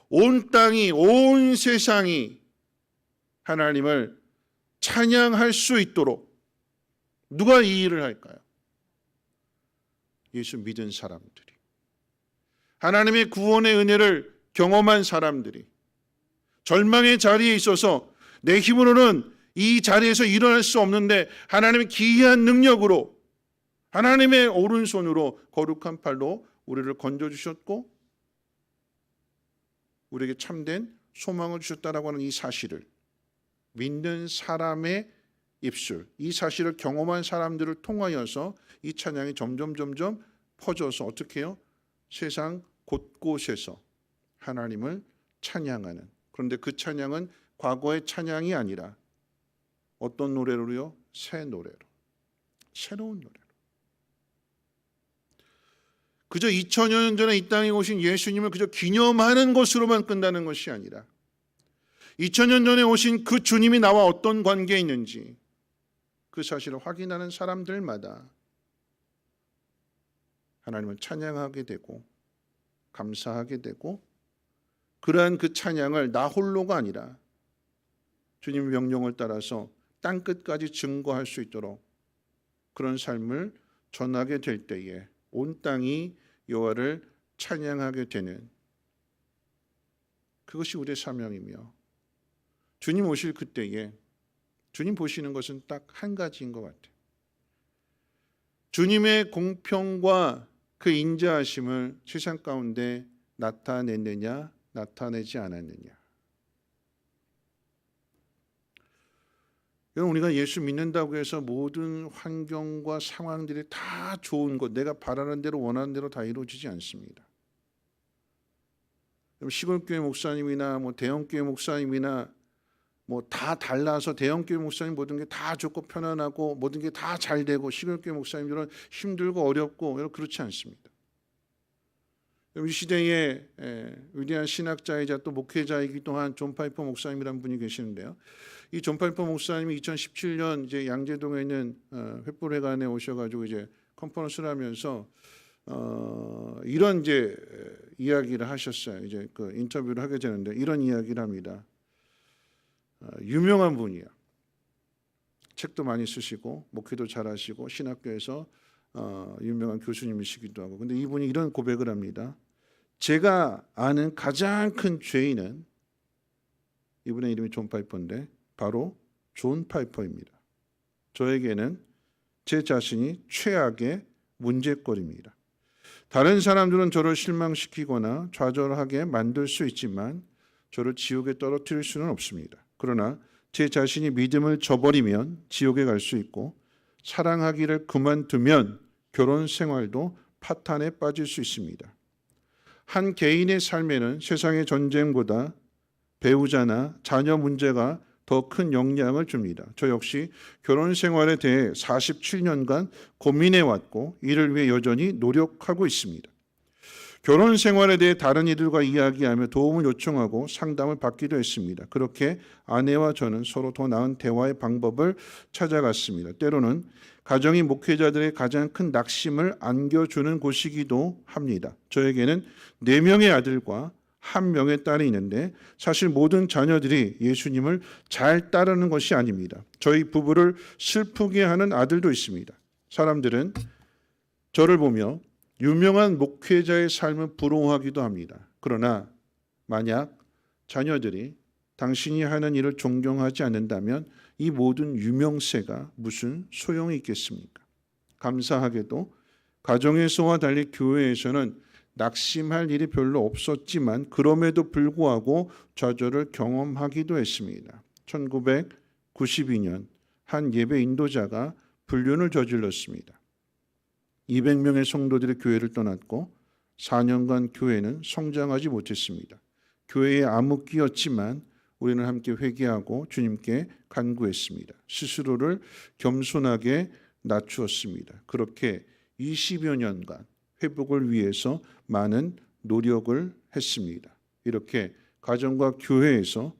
B: 온 땅이, 온 세상이 하나님을 찬양할 수 있도록 누가 이 일을 할까요? 예수 믿은 사람들이, 하나님의 구원의 은혜를 경험한 사람들이, 절망의 자리에 있어서 내 힘으로는 이 자리에서 일어날 수 없는데 하나님의 기이한 능력으로, 하나님의 오른손으로 거룩한 팔로 우리를 건져주셨고 우리에게 참된 소망을 주셨다라고 하는 이 사실을 믿는 사람의 입술, 이 사실을 경험한 사람들을 통하여서 이 찬양이 점점 퍼져서 어떻게 해요? 세상 곳곳에서 하나님을 찬양하는, 그런데 그 찬양은 과거의 찬양이 아니라 어떤 노래로요? 새 노래로, 새로운 노래로. 그저 2000년 전에 이 땅에 오신 예수님을 그저 기념하는 것으로만 끝나는 것이 아니라 2000년 전에 오신 그 주님이 나와 어떤 관계에 있는지 그 사실을 확인하는 사람들마다 하나님을 찬양하게 되고 감사하게 되고, 그러한 그 찬양을 나 홀로가 아니라 주님의 명령을 따라서 땅끝까지 증거할 수 있도록 그런 삶을 전하게 될 때에 온 땅이 여호와를 찬양하게 되는 그것이 우리의 사명이며 주님 오실 그때에 주님 보시는 것은 딱 한 가지인 것 같아요. 주님의 공평과 그 인자하심을 세상 가운데 나타냈느냐 나타내지 않았느냐. 여러분, 우리가 예수 믿는다고 해서 모든 환경과 상황들이 다 좋은 것, 내가 바라는 대로 원하는 대로 다 이루어지지 않습니다. 시골교회 목사님이나 대형교회 목사님이나 다 달라서 대형교회 목사님 모든 게 다 좋고 편안하고 모든 게 다 잘 되고 시골교회 목사님들은 힘들고 어렵고 여러분 그렇지 않습니다. 이 시대에 위대한 신학자이자 또 목회자이기도 한 존 파이퍼 목사님이라는 분이 계시는데요. 이 존 파이퍼 목사님이 2017년 이제 양재동에 있는 횃불회관에 오셔가지고 이제 컨퍼런스를 하면서 이런 이제 이야기를 하셨어요. 이제 그 인터뷰를 하게 되는데 이런 이야기를 합니다. 유명한 분이야. 책도 많이 쓰시고 목회도 잘하시고 신학교에서 유명한 교수님이시기도 하고. 근데 이분이 이런 고백을 합니다. 제가 아는 가장 큰 죄인은, 이분의 이름이 존 파이퍼인데 바로 존 파이퍼입니다. 저에게는 제 자신이 최악의 문제거리입니다. 다른 사람들은 저를 실망시키거나 좌절하게 만들 수 있지만 저를 지옥에 떨어뜨릴 수는 없습니다. 그러나 제 자신이 믿음을 저버리면 지옥에 갈 수 있고 사랑하기를 그만두면 결혼 생활도 파탄에 빠질 수 있습니다. 한 개인의 삶에는 세상의 전쟁보다 배우자나 자녀 문제가 더 큰 영향을 줍니다. 저 역시 결혼 생활에 대해 47년간 고민해 왔고 이를 위해 여전히 노력하고 있습니다. 결혼 생활에 대해 다른 이들과 이야기하며 도움을 요청하고 상담을 받기도 했습니다. 그렇게 아내와 저는 서로 더 나은 대화의 방법을 찾아갔습니다. 때로는 가정이 목회자들의 가장 큰 낙심을 안겨주는 곳이기도 합니다. 저에게는 4명의 아들과 1명의 딸이 있는데 사실 모든 자녀들이 예수님을 잘 따르는 것이 아닙니다. 저희 부부를 슬프게 하는 아들도 있습니다. 사람들은 저를 보며 유명한 목회자의 삶을 부러워하기도 합니다. 그러나 만약 자녀들이 당신이 하는 일을 존경하지 않는다면 이 모든 유명세가 무슨 소용이 있겠습니까? 감사하게도 가정에서와 달리 교회에서는 낙심할 일이 별로 없었지만 그럼에도 불구하고 좌절을 경험하기도 했습니다. 1992년 한 예배 인도자가 불륜을 저질렀습니다. 200명의 성도들이 교회를 떠났고 4년간 교회는 성장하지 못했습니다. 교회의 암흑기였지만 우리는 함께 회개하고 주님께 간구했습니다. 스스로를 겸손하게 낮추었습니다. 그렇게 20여 년간 회복을 위해서 많은 노력을 했습니다. 이렇게 가정과 교회에서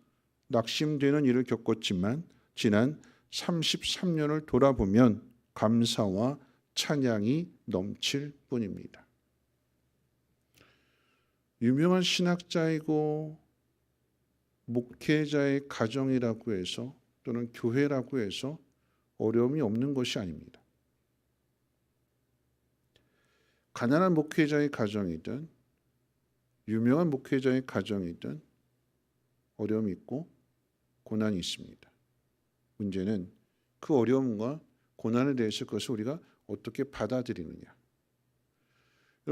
B: 낙심되는 일을 겪었지만 지난 33년을 돌아보면 감사와 찬양이 넘칠 뿐입니다. 유명한 신학자이고 목회자의 가정이라고 해서 또는 교회라고 해서 어려움이 없는 것이 아닙니다. 가난한 목회자의 가정이든 유명한 목회자의 가정이든 어려움이 있고 고난이 있습니다. 문제는 그 어려움과 고난에 대해서 그것을 우리가 어떻게 받아들이느냐.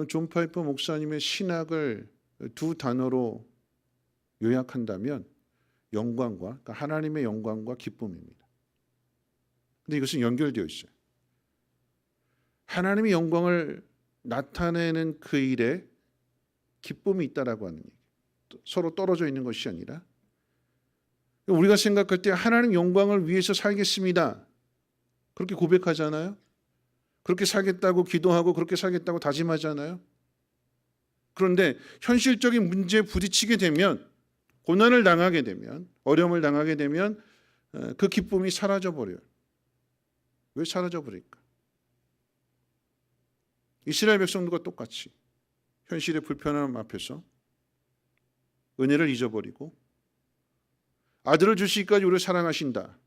B: 존 파이퍼 목사님의 신학을 2 단어로 요약한다면 영광과, 그러니까 하나님의 영광과 기쁨입니다. 근데 이것은 연결되어 있어요. 하나님의 영광을 나타내는 그 일에 기쁨이 있다라고 하는 얘기. 서로 떨어져 있는 것이 아니라 우리가 생각할 때 하나님 영광을 위해서 살겠습니다. 그렇게 고백하잖아요. 그렇게 살겠다고 기도하고 그렇게 살겠다고 다짐하잖아요. 그런데 현실적인 문제에 부딪히게 되면, 고난을 당하게 되면, 어려움을 당하게 되면 그 기쁨이 사라져버려요. 왜 사라져버릴까? 이스라엘 백성들과 똑같이 현실의 불편함 앞에서 은혜를 잊어버리고 아들을 주시기까지 우리를 사랑하신다.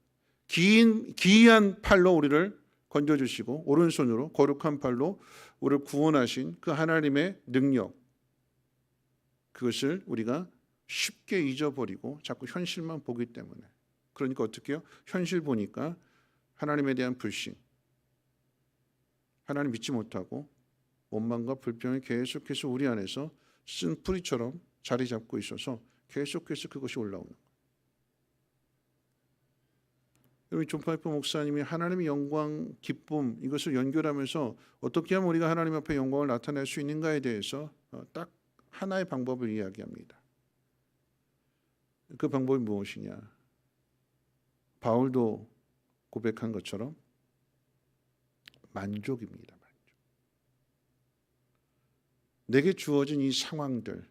B: 기이한 팔로 우리를 건져주시고 오른손으로 거룩한 팔로 우리를 구원하신 그 하나님의 능력, 그것을 우리가 쉽게 잊어버리고 자꾸 현실만 보기 때문에. 그러니까 어떻게 해요? 현실 보니까 하나님에 대한 불신, 하나님 믿지 못하고 원망과 불평이 계속해서 우리 안에서 쓴 뿌리처럼 자리 잡고 있어서 계속해서 그것이 올라오는 거예요. 여러분, 존 파이퍼 목사님이 하나님의 영광, 기쁨, 이것을 연결하면서 어떻게 하면 우리가 하나님 앞에 영광을 나타낼 수 있는가에 대해서 딱 하나의 방법을 이야기합니다. 그 방법이 무엇이냐? 바울도 고백한 것처럼 만족입니다. 만족. 내게 주어진 이 상황들,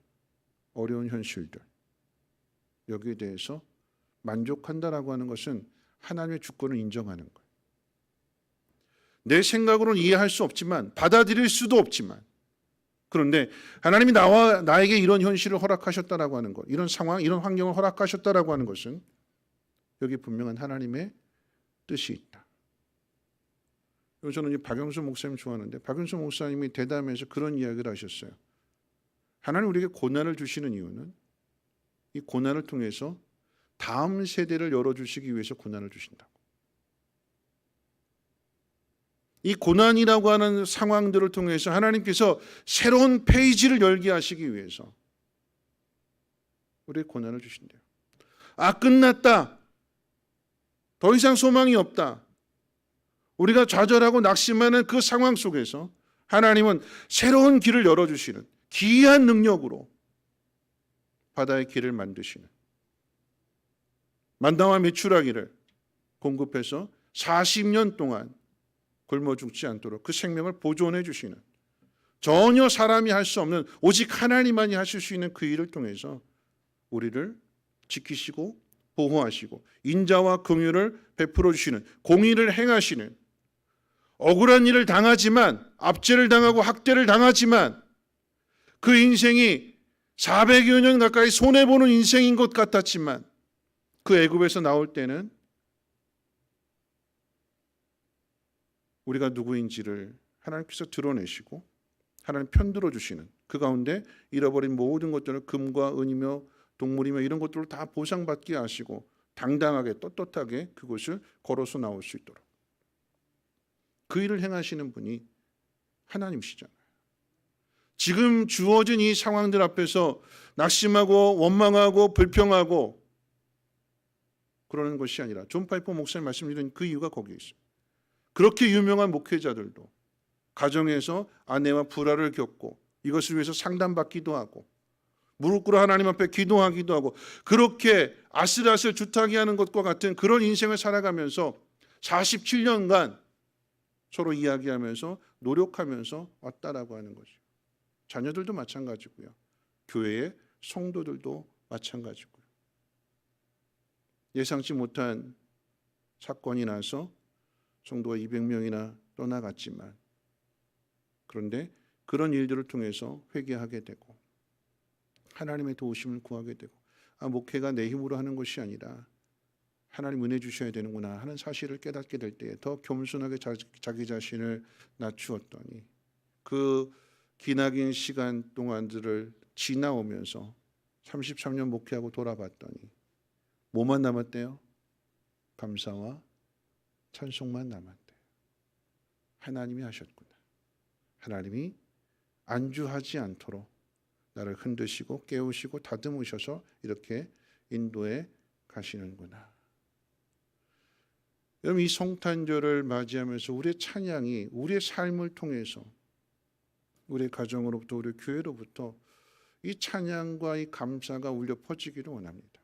B: 어려운 현실들, 여기에 대해서 만족한다라고 하는 것은 하나님의 주권을 인정하는 거예요. 내 생각으로는 이해할 수 없지만, 받아들일 수도 없지만, 그런데 하나님이 나에게 이런 현실을 허락하셨다라고 하는 것, 이런 상황, 이런 환경을 허락하셨다라고 하는 것은 여기 분명한 하나님의 뜻이 있다. 저는 이제 박영수 목사님 좋아하는데, 박영수 목사님이 대담에서 그런 이야기를 하셨어요. 하나님 우리에게 고난을 주시는 이유는 이 고난을 통해서 다음 세대를 열어주시기 위해서 고난을 주신다고. 이 고난이라고 하는 상황들을 통해서 하나님께서 새로운 페이지를 열게 하시기 위해서 우리에게 고난을 주신대요. 끝났다. 더 이상 소망이 없다. 우리가 좌절하고 낙심하는 그 상황 속에서 하나님은 새로운 길을 열어주시는 기이한 능력으로 바다의 길을 만드시는, 만나와 메추라기를 공급해서 40년 동안 굶어 죽지 않도록 그 생명을 보존해 주시는, 전혀 사람이 할 수 없는, 오직 하나님만이 하실 수 있는 그 일을 통해서 우리를 지키시고 보호하시고 인자와 긍휼을 베풀어 주시는, 공의를 행하시는, 억울한 일을 당하지만, 압제를 당하고 학대를 당하지만 그 인생이 400여 년 가까이 손해보는 인생인 것 같았지만 그 애굽에서 나올 때는 우리가 누구인지를 하나님께서 드러내시고 하나님 편들어 주시는, 그 가운데 잃어버린 모든 것들을 금과 은이며 동물이며 이런 것들을 다 보상받게 하시고 당당하게 떳떳하게 그것을 걸어서 나올 수 있도록 그 일을 행하시는 분이 하나님이시잖아요. 지금 주어진 이 상황들 앞에서 낙심하고 원망하고 불평하고 그러는 것이 아니라, 존 파이퍼 목사님 말씀드린 그 이유가 거기에 있어요. 그렇게 유명한 목회자들도 가정에서 아내와 불화를 겪고 이것을 위해서 상담받기도 하고 무릎 꿇어 하나님 앞에 기도하기도 하고 그렇게 아슬아슬 주타기 하는 것과 같은 그런 인생을 살아가면서 47년간 서로 이야기하면서 노력하면서 왔다라고 하는 거죠. 자녀들도 마찬가지고요. 교회의 성도들도 마찬가지고요. 예상치 못한 사건이 나서 성도가 200명이나 떠나갔지만, 그런데 그런 일들을 통해서 회개하게 되고 하나님의 도우심을 구하게 되고, 목회가 내 힘으로 하는 것이 아니라 하나님 은혜 주셔야 되는구나 하는 사실을 깨닫게 될 때에 더 겸손하게 자기 자신을 낮추었더니 그 기나긴 시간 동안들을 지나오면서 33년 목회하고 돌아봤더니 뭐만 남았대요? 감사와 찬송만 남았대요. 하나님이 하셨구나. 하나님이 안주하지 않도록 나를 흔드시고 깨우시고 다듬으셔서 이렇게 인도해 가시는구나. 여러분, 이 성탄절을 맞이하면서 우리의 찬양이 우리의 삶을 통해서, 우리의 가정으로부터, 우리 교회로부터 이 찬양과 이 감사가 울려 퍼지기를 원합니다.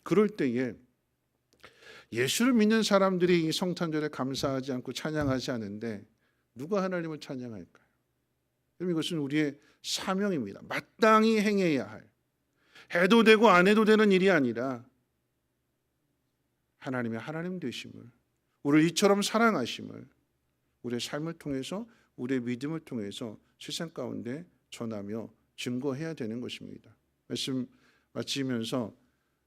B: 그럴 때에 예수를 믿는 사람들이 이 성탄절에 감사하지 않고 찬양하지 않은데 누가 하나님을 찬양할까요? 여러분, 이것은 우리의 사명입니다. 마땅히 행해야 할, 해도 되고 안 해도 되는 일이 아니라 하나님의 하나님 되심을, 우리를 이처럼 사랑하심을 우리의 삶을 통해서, 우리의 믿음을 통해서 세상 가운데 전하며 증거해야 되는 것입니다. 말씀 마치면서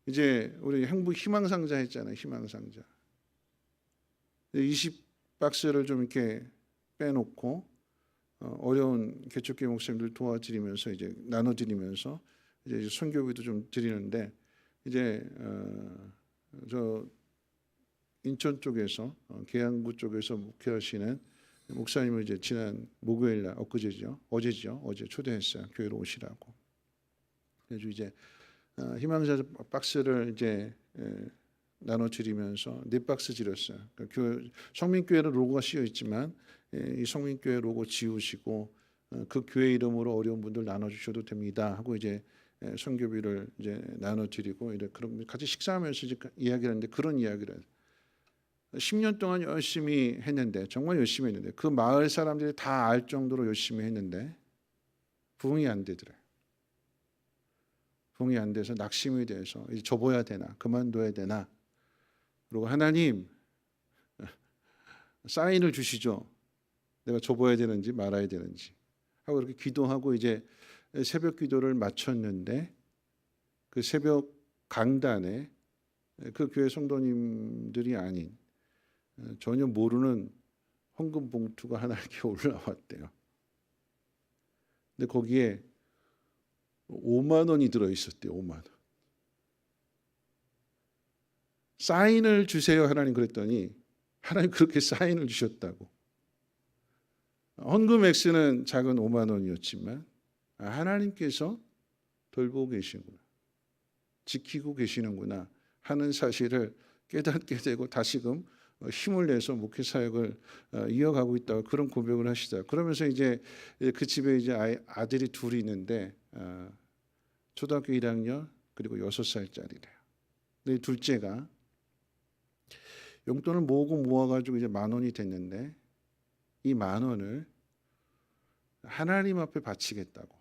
B: 이제 우리 행복 희망상자 했잖아요. 희망상자 20박스를 좀 이렇게 빼놓고 어려운 개척교회 목사님들 도와드리면서 이제 나눠드리면서 이제 선교비도 좀 드리는데 이제 저 인천 쪽에서 계양구 쪽에서 목회하시는 목사님을 이제 지난 목요일 날 어제 초대했어요. 교회로 오시라고. 그래서 이제 희망자 박스를 이제 나눠드리면서 4박스 드렸어요. 그러니까 교회, 성민교회로 로고가 씌어 있지만 이 성민교회 로고 지우시고 그 교회 이름으로 어려운 분들 나눠주셔도 됩니다 하고 이제 선교비를 이제 나눠드리고 이래 그런 같이 식사하면서 이제 이야기를 하는데 그런 이야기를 해요. 10년 동안 열심히 했는데 정말 열심히 했는데 그 마을 사람들이 다 알 정도로 열심히 했는데 부응이 안 되더래요. 부응이 안 돼서 낙심이 돼서 이제 접어야 되나 그만둬야 되나 그리고 하나님 사인을 주시죠. 내가 접어야 되는지 말아야 되는지 하고 이렇게 기도하고 이제 새벽 기도를 마쳤는데 그 새벽 강단에 그 교회 성도님들이 아닌 전혀 모르는 헌금 봉투가 하나 이렇게 올라왔대요. 근데 거기에 5만 원이 들어 있었대요. 5만 원. 사인을 주세요 하나님 그랬더니 하나님 그렇게 사인을 주셨다고. 헌금 액수는 작은 5만 원이었지만 하나님께서 돌보고 계시는구나. 지키고 계시는구나 하는 사실을 깨닫게 되고 다시금 힘을 내서 목회 사역을 이어가고 있다고 그런 고백을 하시다. 그러면서 이제 그 집에 이제 아들이 둘이 있는데 초등학교 1학년 그리고 6살짜리래요. 근데 둘째가 용돈을 모아가지고 이제 10,000원이 됐는데 이 10,000원을 하나님 앞에 바치겠다고.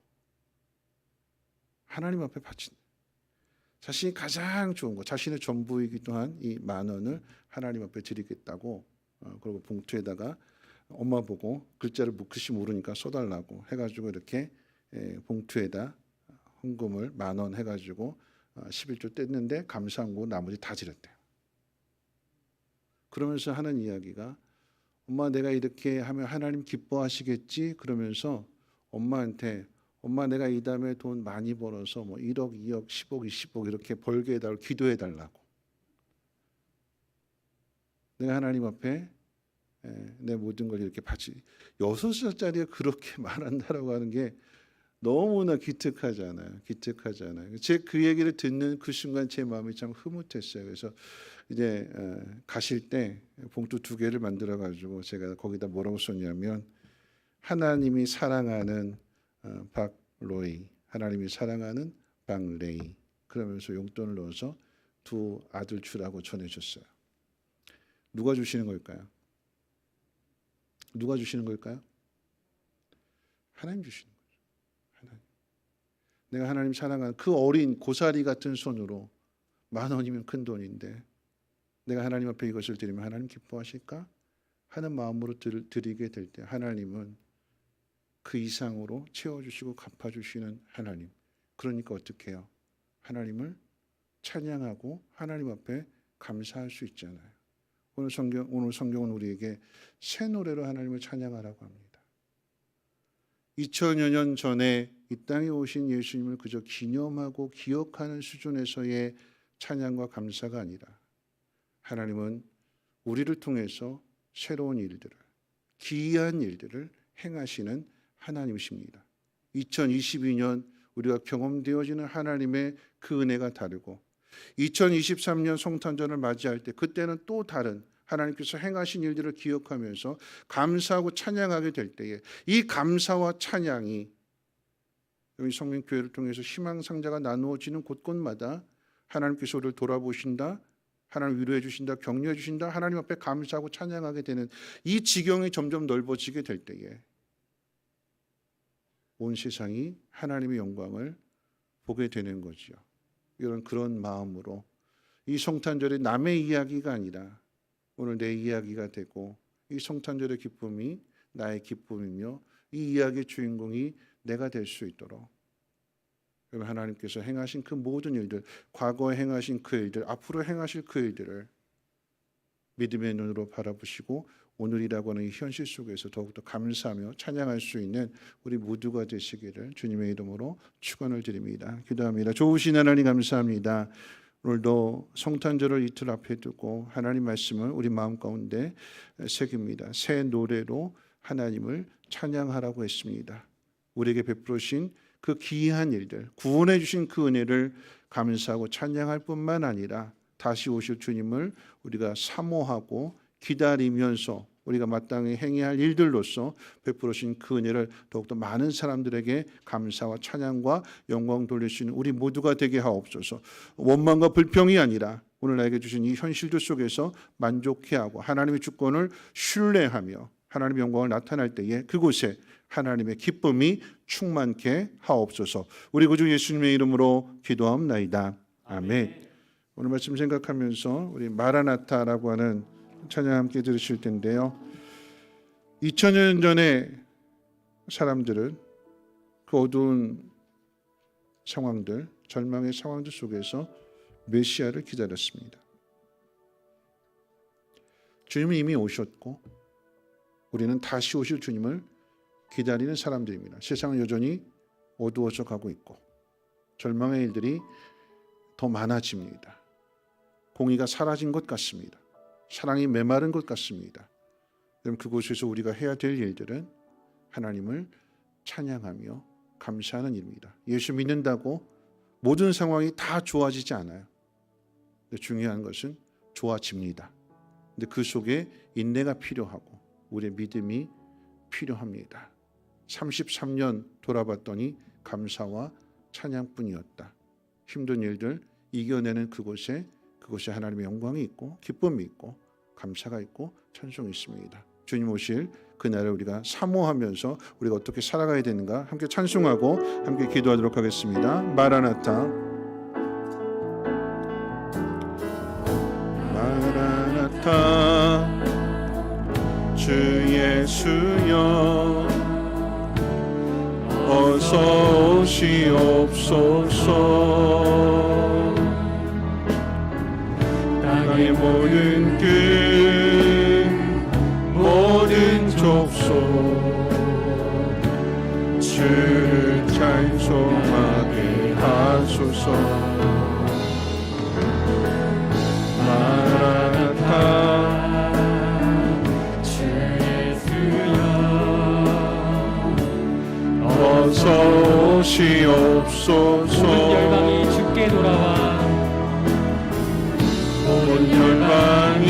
B: 하나님 앞에 바친. 자신이 가장 좋은 거, 자신의 전부이기도 한 이 10,000원을 하나님 앞에 드리겠다고. 그리고 봉투에다가 엄마 보고 글자를 글씨 모르니까 써달라고 해가지고 이렇게 봉투에다 헌금을 10,000원 해가지고 11조 뗐는데 감사한 거 나머지 다 드렸대요. 그러면서 하는 이야기가 엄마 내가 이렇게 하면 하나님 기뻐하시겠지 그러면서 엄마한테 엄마 내가 이 다음에 돈 많이 벌어서 뭐 1억, 2억, 10억, 20억 이렇게 벌게 해달라고 기도해 달라고. 내가 하나님 앞에 내 모든 걸 이렇게 바치 6살짜리가 그렇게 말한다라고 하는 게 너무나 기특하잖아요. 제 그 얘기를 듣는 그 순간 제 마음이 참 흐뭇했어요. 그래서 이제 가실 때 봉투 2개를 만들어 가지고 제가 거기다 뭐라고 썼냐면 하나님이 사랑하는 박로이, 하나님이 사랑하는 박레이 그러면서 용돈을 넣어서 2 아들 주라고 전해줬어요. 누가 주시는 걸까요? 누가 주시는 걸까요? 하나님 주시는 거죠. 하나님. 내가 하나님 사랑하는 그 어린 고사리 같은 손으로 10,000원이면 큰 돈인데 내가 하나님 앞에 이것을 드리면 하나님 기뻐하실까? 하는 마음으로 드리게 될 때 하나님은 그 이상으로 채워주시고 갚아주시는 하나님. 그러니까 어떻게 해요? 하나님을 찬양하고 하나님 앞에 감사할 수 있잖아요. 오늘 성경은 우리에게 새 노래로 하나님을 찬양하라고 합니다. 2000여 년 전에 이 땅에 오신 예수님을 그저 기념하고 기억하는 수준에서의 찬양과 감사가 아니라 하나님은 우리를 통해서 새로운 일들을, 기이한 일들을 행하시는 하나님이십니다. 2022년 우리가 경험되어지는 하나님의 그 은혜가 다르고 2023년 성탄절을 맞이할 때 그때는 또 다른 하나님께서 행하신 일들을 기억하면서 감사하고 찬양하게 될 때에 이 감사와 찬양이 여기 성민교회를 통해서 희망상자가 나누어지는 곳곳마다 하나님께서 우리를 돌아보신다, 하나님 위로해 주신다, 격려해 주신다, 하나님 앞에 감사하고 찬양하게 되는 이 지경이 점점 넓어지게 될 때에 온 세상이 하나님의 영광을 보게 되는 거지요. 이런 그런 마음으로 이 성탄절이 남의 이야기가 아니라 오늘 내 이야기가 되고 이 성탄절의 기쁨이 나의 기쁨이며 이 이야기의 주인공이 내가 될 수 있도록 하나님께서 행하신 그 모든 일들, 과거에 행하신 그 일들, 앞으로 행하실 그 일들을 믿음의 눈으로 바라보시고 오늘이라고 하는 이 현실 속에서 더욱더 감사하며 찬양할 수 있는 우리 모두가 되시기를 주님의 이름으로 축원을 드립니다. 기도합니다. 좋으신 하나님 감사합니다. 오늘도 성탄절을 이틀 앞에 두고 하나님 말씀을 우리 마음 가운데 새깁니다. 새 노래로 하나님을 찬양하라고 했습니다. 우리에게 베푸신 그 귀한 일들, 구원해 주신 그 은혜를 감사하고 찬양할 뿐만 아니라 다시 오실 주님을 우리가 사모하고 기다리면서 우리가 마땅히 행해야 할 일들로서 베풀으신 그 은혜를 더욱더 많은 사람들에게 감사와 찬양과 영광 돌릴 수 있는 우리 모두가 되게 하옵소서. 원망과 불평이 아니라 오늘 나에게 주신 이 현실들 속에서 만족해하고 하나님의 주권을 신뢰하며 하나님의 영광을 나타날 때에 그곳에 하나님의 기쁨이 충만케 하옵소서. 우리 구주 예수님의 이름으로 기도하옵나이다. 아멘. 오늘 말씀 생각하면서 우리 마라나타라고 하는 찬양 함께 들으실 텐데요. 2000년 전에 사람들은 그 어두운 상황들, 절망의 상황들 속에서 메시아를 기다렸습니다. 주님은 이미 오셨고 우리는 다시 오실 주님을 기다리는 사람들입니다. 세상은 여전히 어두워져 가고 있고 절망의 일들이 더 많아집니다. 공의가 사라진 것 같습니다. 사랑이 메마른 것 같습니다. 그럼 그곳에서 우리가 해야 될 일들은 하나님을 찬양하며 감사하는 일입니다. 예수 믿는다고 모든 상황이 다 좋아지지 않아요. 근데 중요한 것은 좋아집니다. 근데 그 속에 인내가 필요하고 우리의 믿음이 필요합니다. 33년 돌아봤더니 감사와 찬양뿐이었다. 힘든 일들 이겨내는 그곳에 하나님의 영광이 있고 기쁨이 있고 감사가 있고 찬송이 있습니다. 주님 오실 그날을 우리가 사모하면서 우리가 어떻게 살아가야 되는가 함께 찬송하고 함께 기도하도록 하겠습니다. 마라나타 마라나타 주 예수여 어서 오시옵소서. 땅의 모든 끝 모든 족속 주를 찬송하게 하소서. 마라나타 주 예수여 어서 오시옵소서.
A: 모든 열방이 주께 돌아와
B: 온 열방이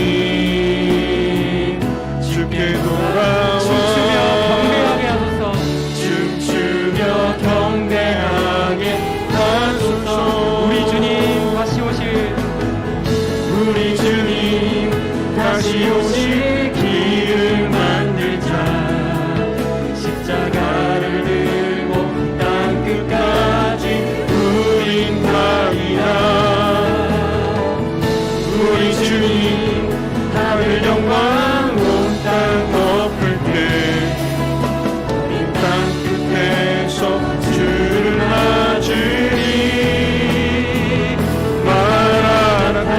B: 주께 돌아와
A: 춤추며 경배하게 하소서.
B: 춤추며 경배하게 하소서.
A: 우리 주님 다시 오실
B: 우리 주님 다시 오실 길을 만들자. 십자가를 들고 땅 끝까지 우린 가리라. 우리 주님 하늘 영광 온 땅 덮을 때 우리 땅 끝에서 주를 맞으리. 마라나타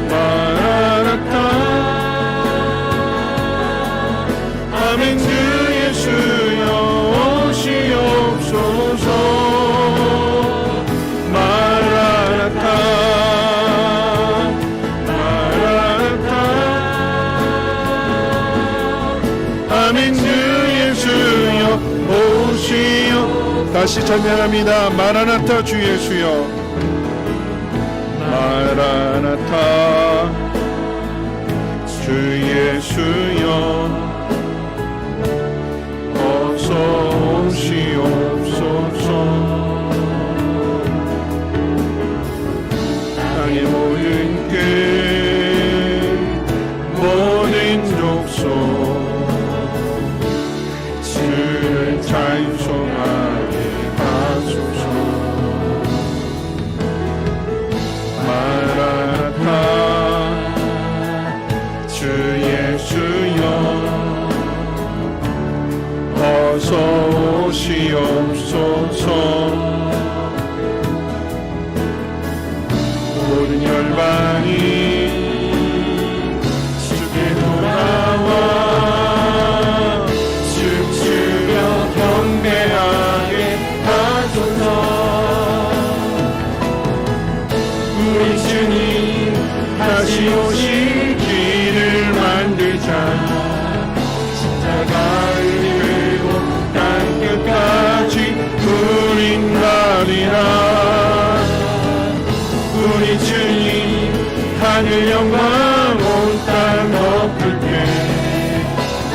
B: 마라나타 아멘. 주 예수여 오시옵소서. 마라나타 마라나타 아멘. 주 예수여 오시오. 다시 찬양합니다. 마라나타 주 예수여 마라나타 주 예수여 어서 오시옵소서. 땅의 모든 끝 모든 족속 주를 찬송하게 하소서. 마라나타 주 예수여 어서 오시옵소서. 모든 열방이 우리 주님 다시 오실 길을 만들자. 십자가를 들고 땅 끝까지 우린 가리라. 우리 주님 하늘 영광 온 땅 덮을 때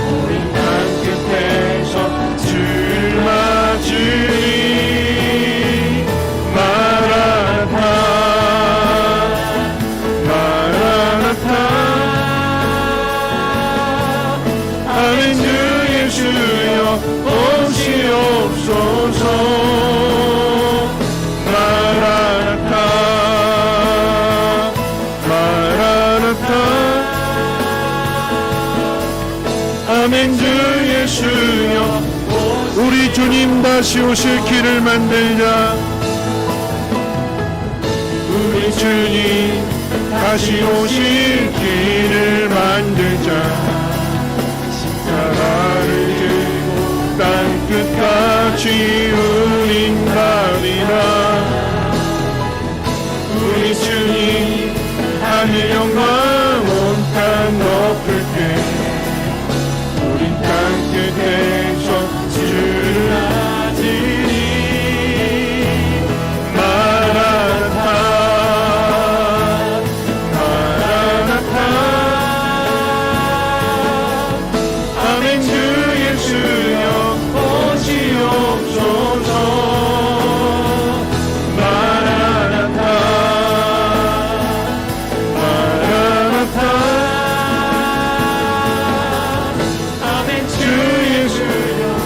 B: 우린 땅 끝에서 주를 맞으리. 마라나타 마라나타 아멘. 주 예수여 오시옵소서. 마라나타 마라나타 아멘. 주 예수여 우리 주님 다시 오실 길을 만들자. 우리 주님 다시 오실 길을 만들자. 십자가를 들고 땅 끝까지 우린 가리라. 우리 주님 하늘 영광 온 땅 덮을 때 우린 땅 끝에서 주를 맞으리. 마라나타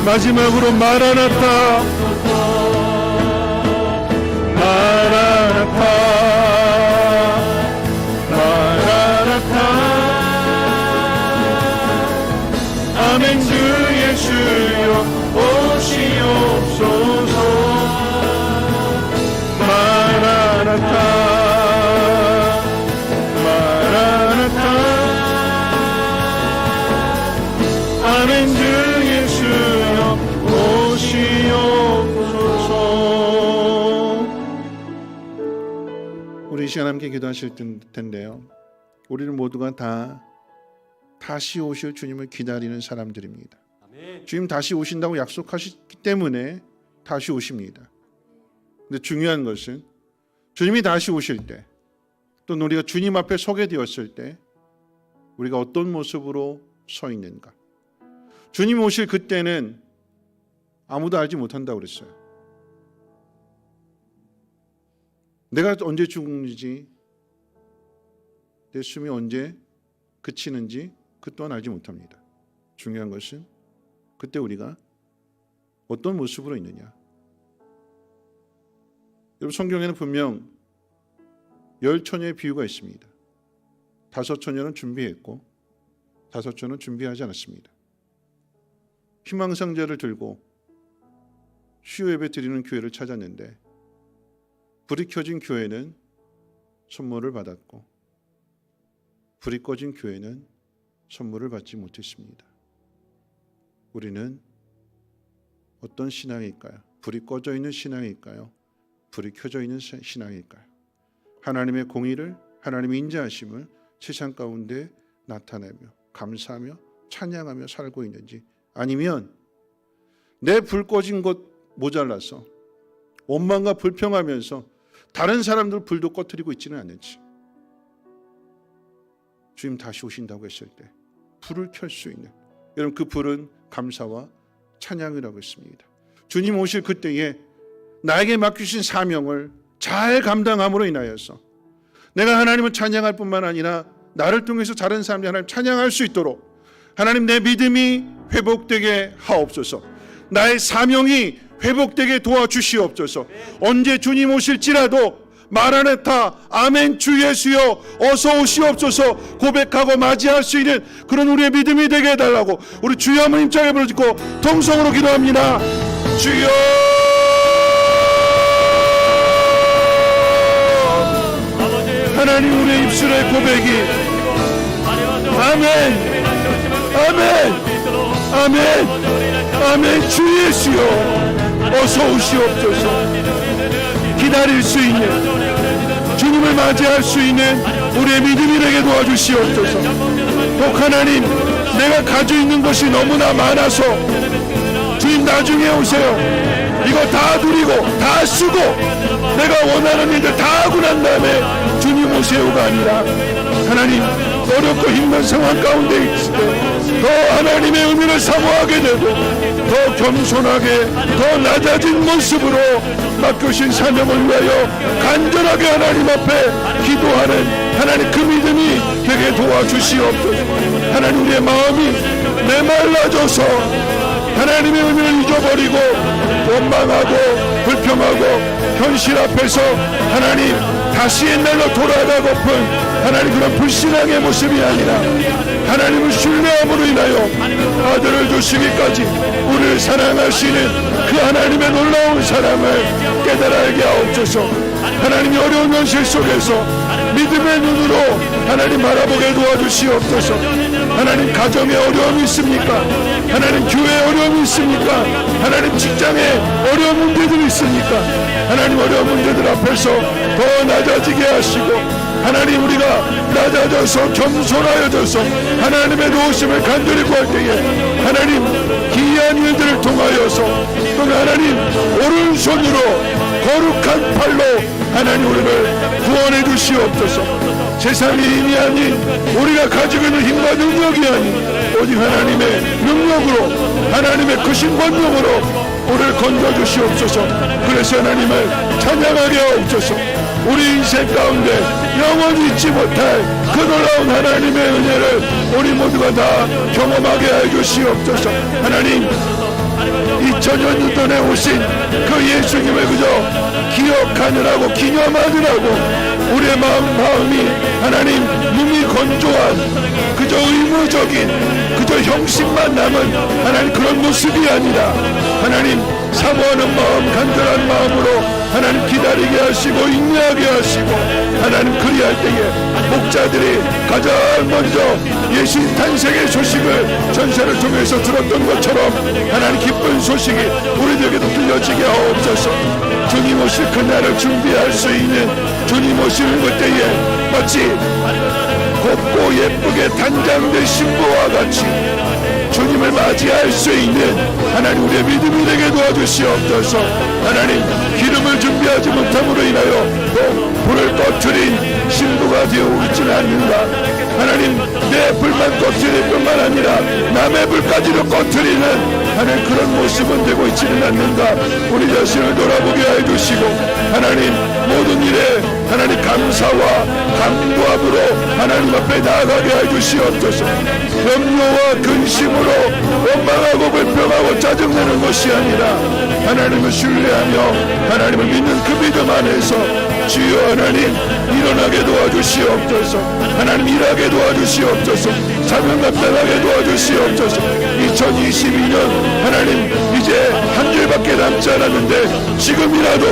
B: 마지막으로 마라나타 마라나타 마라나타 아멘. 주 예수여 오시옵소서. 마라나타 마라나타 아멘. 주 예수여 오시옵소서. 우리 이 시간 함께 기도하실 텐데요, 우리는 모두가 다 다시 오실 주님을 기다리는 사람들입니다. 주님 다시 오신다고 약속하셨기 때문에 다시 오십니다. 근데 중요한 것은 주님이 다시 오실 때, 또 우리가 주님 앞에 서게 되었을 때 우리가 어떤 모습으로 서 있는가. 주님 오실 그때는 아무도 알지 못한다고 그랬어요. 내가 언제 죽는지, 내 숨이 언제 그치는지 그 또한 알지 못합니다. 중요한 것은 그때 우리가 어떤 모습으로 있느냐. 여러분, 성경에는 분명 10처녀의 비유가 있습니다. 5처녀는 준비했고 5처녀는 준비하지 않았습니다. 희망상자를 들고 수요 예배 드리는 교회를 찾았는데 불이 켜진 교회는 선물을 받았고 불이 꺼진 교회는 선물을 받지 못했습니다. 우리는 어떤 신앙일까요? 불이 꺼져 있는 신앙일까요? 불이 켜져 있는 신앙일까요? 하나님의 공의를, 하나님의 인자하심을 세상 가운데 나타내며 감사하며 찬양하며 살고 있는지, 아니면 내 불 꺼진 것 모자라서 원망과 불평하면서 다른 사람들 불도 꺼뜨리고 있지는 않는지. 주님 다시 오신다고 했을 때 불을 켤 수 있는, 여러분, 그 불은 감사와 찬양이라고 했습니다. 주님 오실 그때에 나에게 맡기신 사명을 잘 감당함으로 인하여서 내가 하나님을 찬양할 뿐만 아니라 나를 통해서 다른 사람들이 하나님 찬양할 수 있도록 하나님, 내 믿음이 회복되게 하옵소서. 나의 사명이 회복되게 도와주시옵소서. 언제 주님 오실지라도 마라나타, 아멘, 주 예수여 어서 오시옵소서 고백하고 맞이할 수 있는 그런 우리의 믿음이 되게 해달라고 우리 주여 한번 힘차게 부르짖고 통성으로 기도합니다. 주여, 하나님, 우리의 입술의 고백이 아멘, 아멘, 아멘, 아멘, 주 예수여 어서 오시옵소서. 기다릴 수 있는, 주님을
D: 주님을 맞이할 수 있는 우리의 믿음이 되게 도와주시옵소서. 또 하나님, 내가 가지고 있는 것이 너무나 많아서 주님 나중에 오세요. 이거 다 누리고 다 쓰고 내가 원하는 일들 다 하고 난 다음에 주님 오세요가 아니라 하나님, 어렵고 힘든 상황 가운데 있을 때 더 하나님의 의미를 사모하게 되고 더 겸손하게 더 낮아진 모습으로 맡겨신 사명을 위하여 간절하게 하나님 앞에 기도하는 하나님 그 믿음이 되게 도와주시옵소서. 하나님, 우리의 마음이 메말라져서 하나님의 의미를 잊어버리고 원망하고 불평하고 현실 앞에서 하나님 다시 옛날로 돌아가고픈 하나님 그런 불신앙의 모습이 아니라 하나님을 신뢰함으로 인하여 아들을 주시기까지 우리를 사랑하시는 그 하나님의 놀라운 사랑을 깨달아 알게 하옵소서. 하나님이 어려운 현실 속에서 믿음의 눈으로 하나님 바라보게 도와주시옵소서. 하나님, 가정에 어려움이 있습니까? 하나님, 교회에 어려움이 있습니까? 하나님, 직장에 어려운 문제들이 있습니까? 하나님, 어려운 문제들 앞에서 더 낮아지게 하시고 하나님, 우리가 낮아져서 겸손하여져서 하나님의 도우심을 간절히 구할 때에 하나님, 기이한 일들을 통하여서 또 하나님 오른손으로 거룩한 팔로 하나님 우리를 구원해 주시옵소서. 세상의 힘이 아닌 우리가 가지고 있는 힘과 능력이 아닌 오직 하나님의 능력으로 하나님의 크신 권능으로 우리를 건져주시옵소서. 그래서 하나님을 찬양하게 하옵소서. 우리 인생 가운데 영원히 잊지 못할 그 놀라운 하나님의 은혜를 우리 모두가 다 경험하게 해주시옵소서. 하나님, 2000년 전에 오신 그 예수님을 그저 기억하느라고 기념하느라고 우리의 마음이 하나님 몸이 건조한 그저 의무적인 그저 형식만 남은 하나님 그런 모습이 아니라 하나님 사모하는 마음, 간절한 마음으로 하나님 기다리게 하시고 인내하게 하시고 하나님 그리할 때에 목자들이 가장 먼저 예수님 탄생의 소식을 전세를 통해서 들었던 것처럼 하나님 기쁜 소식이 우리들에게도 들려지게 하옵소서. 주님 오실 그날을 준비할 수 있는 주님 오시는 그때에 마치 곱고 예쁘게 단장된 신부와 같이 주님을 맞이할 수 있는 하나님 우리의 믿음이 되게 도와주시옵소서. 하나님, 기름을 준비하지 못함으로 인하여 또 불을 꺼트린 신부가 되어 있지는 않는가. 하나님, 내 불만 꺼트릴 뿐만 아니라 남의 불까지도 꺼트리는 하나님 그런 모습은 되고 있지는 않는가. 우리 자신을 돌아보게 해주시고 하나님 모든 일에 하나님 감사와 강구함으로 하나님 앞에 나아가게 해주시옵소서. 염려와 근심으로 원망하고 불평하고 짜증내는 것이 아니라 하나님을 신뢰하며 하나님을 믿는 그 믿음 안에서 주여 하나님 일어나게 도와주시옵소서. 하나님 일하게 도와주시옵소서. 사명 감당하게 도와주시옵소서. 2022년 하나님 이제 한 주밖에 남지 않았는데 지금이라도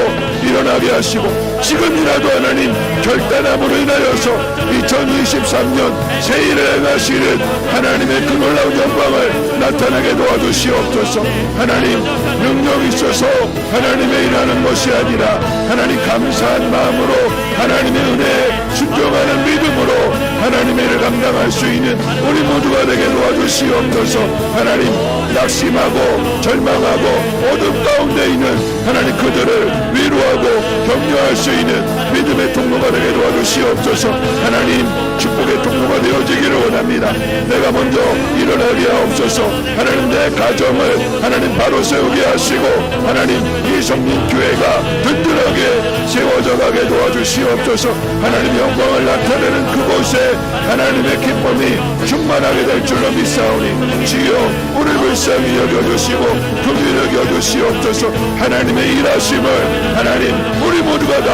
D: 일어나게 하시고 지금이라도 하나님 결단함으로 인하여서 2023년 새해를 행하시는 하나님의 그 놀라운 영광을 나타나게 도와주시옵소서. 하나님 능력 있어서 하나님의 일하는 것이 아니라 하나님 감사한 마음으로 하나님의 은혜에 순종하는 믿음으로 하나님의 일을 감당할 수 있는 우리 모두가 되게 도와주시옵소서. 하나님 낙심하고 절망하고 어둠 가운데 있는 하나님 그들을 위로하고 격려할 수 있는 믿음의 통로가 되게 도와주시옵소서. 하나님 축복의 통로가 되어지기를 원합니다. 내가 먼저 일어나게 하옵소서. 하나님 내 가정을 하나님 바로 세우게 하시고 하나님 이 성민교회가 든든하게 세워져 가게 도와주시옵소서. 하나님 영광을 나타내는 그곳에 하나님의 기쁨이 충만하게 될 줄로 믿사오니 주여 우리를 불쌍히 여겨주시고 긍휼히 여겨주시옵소서. 하나님의 일하심을 하나님 우리 모두가 다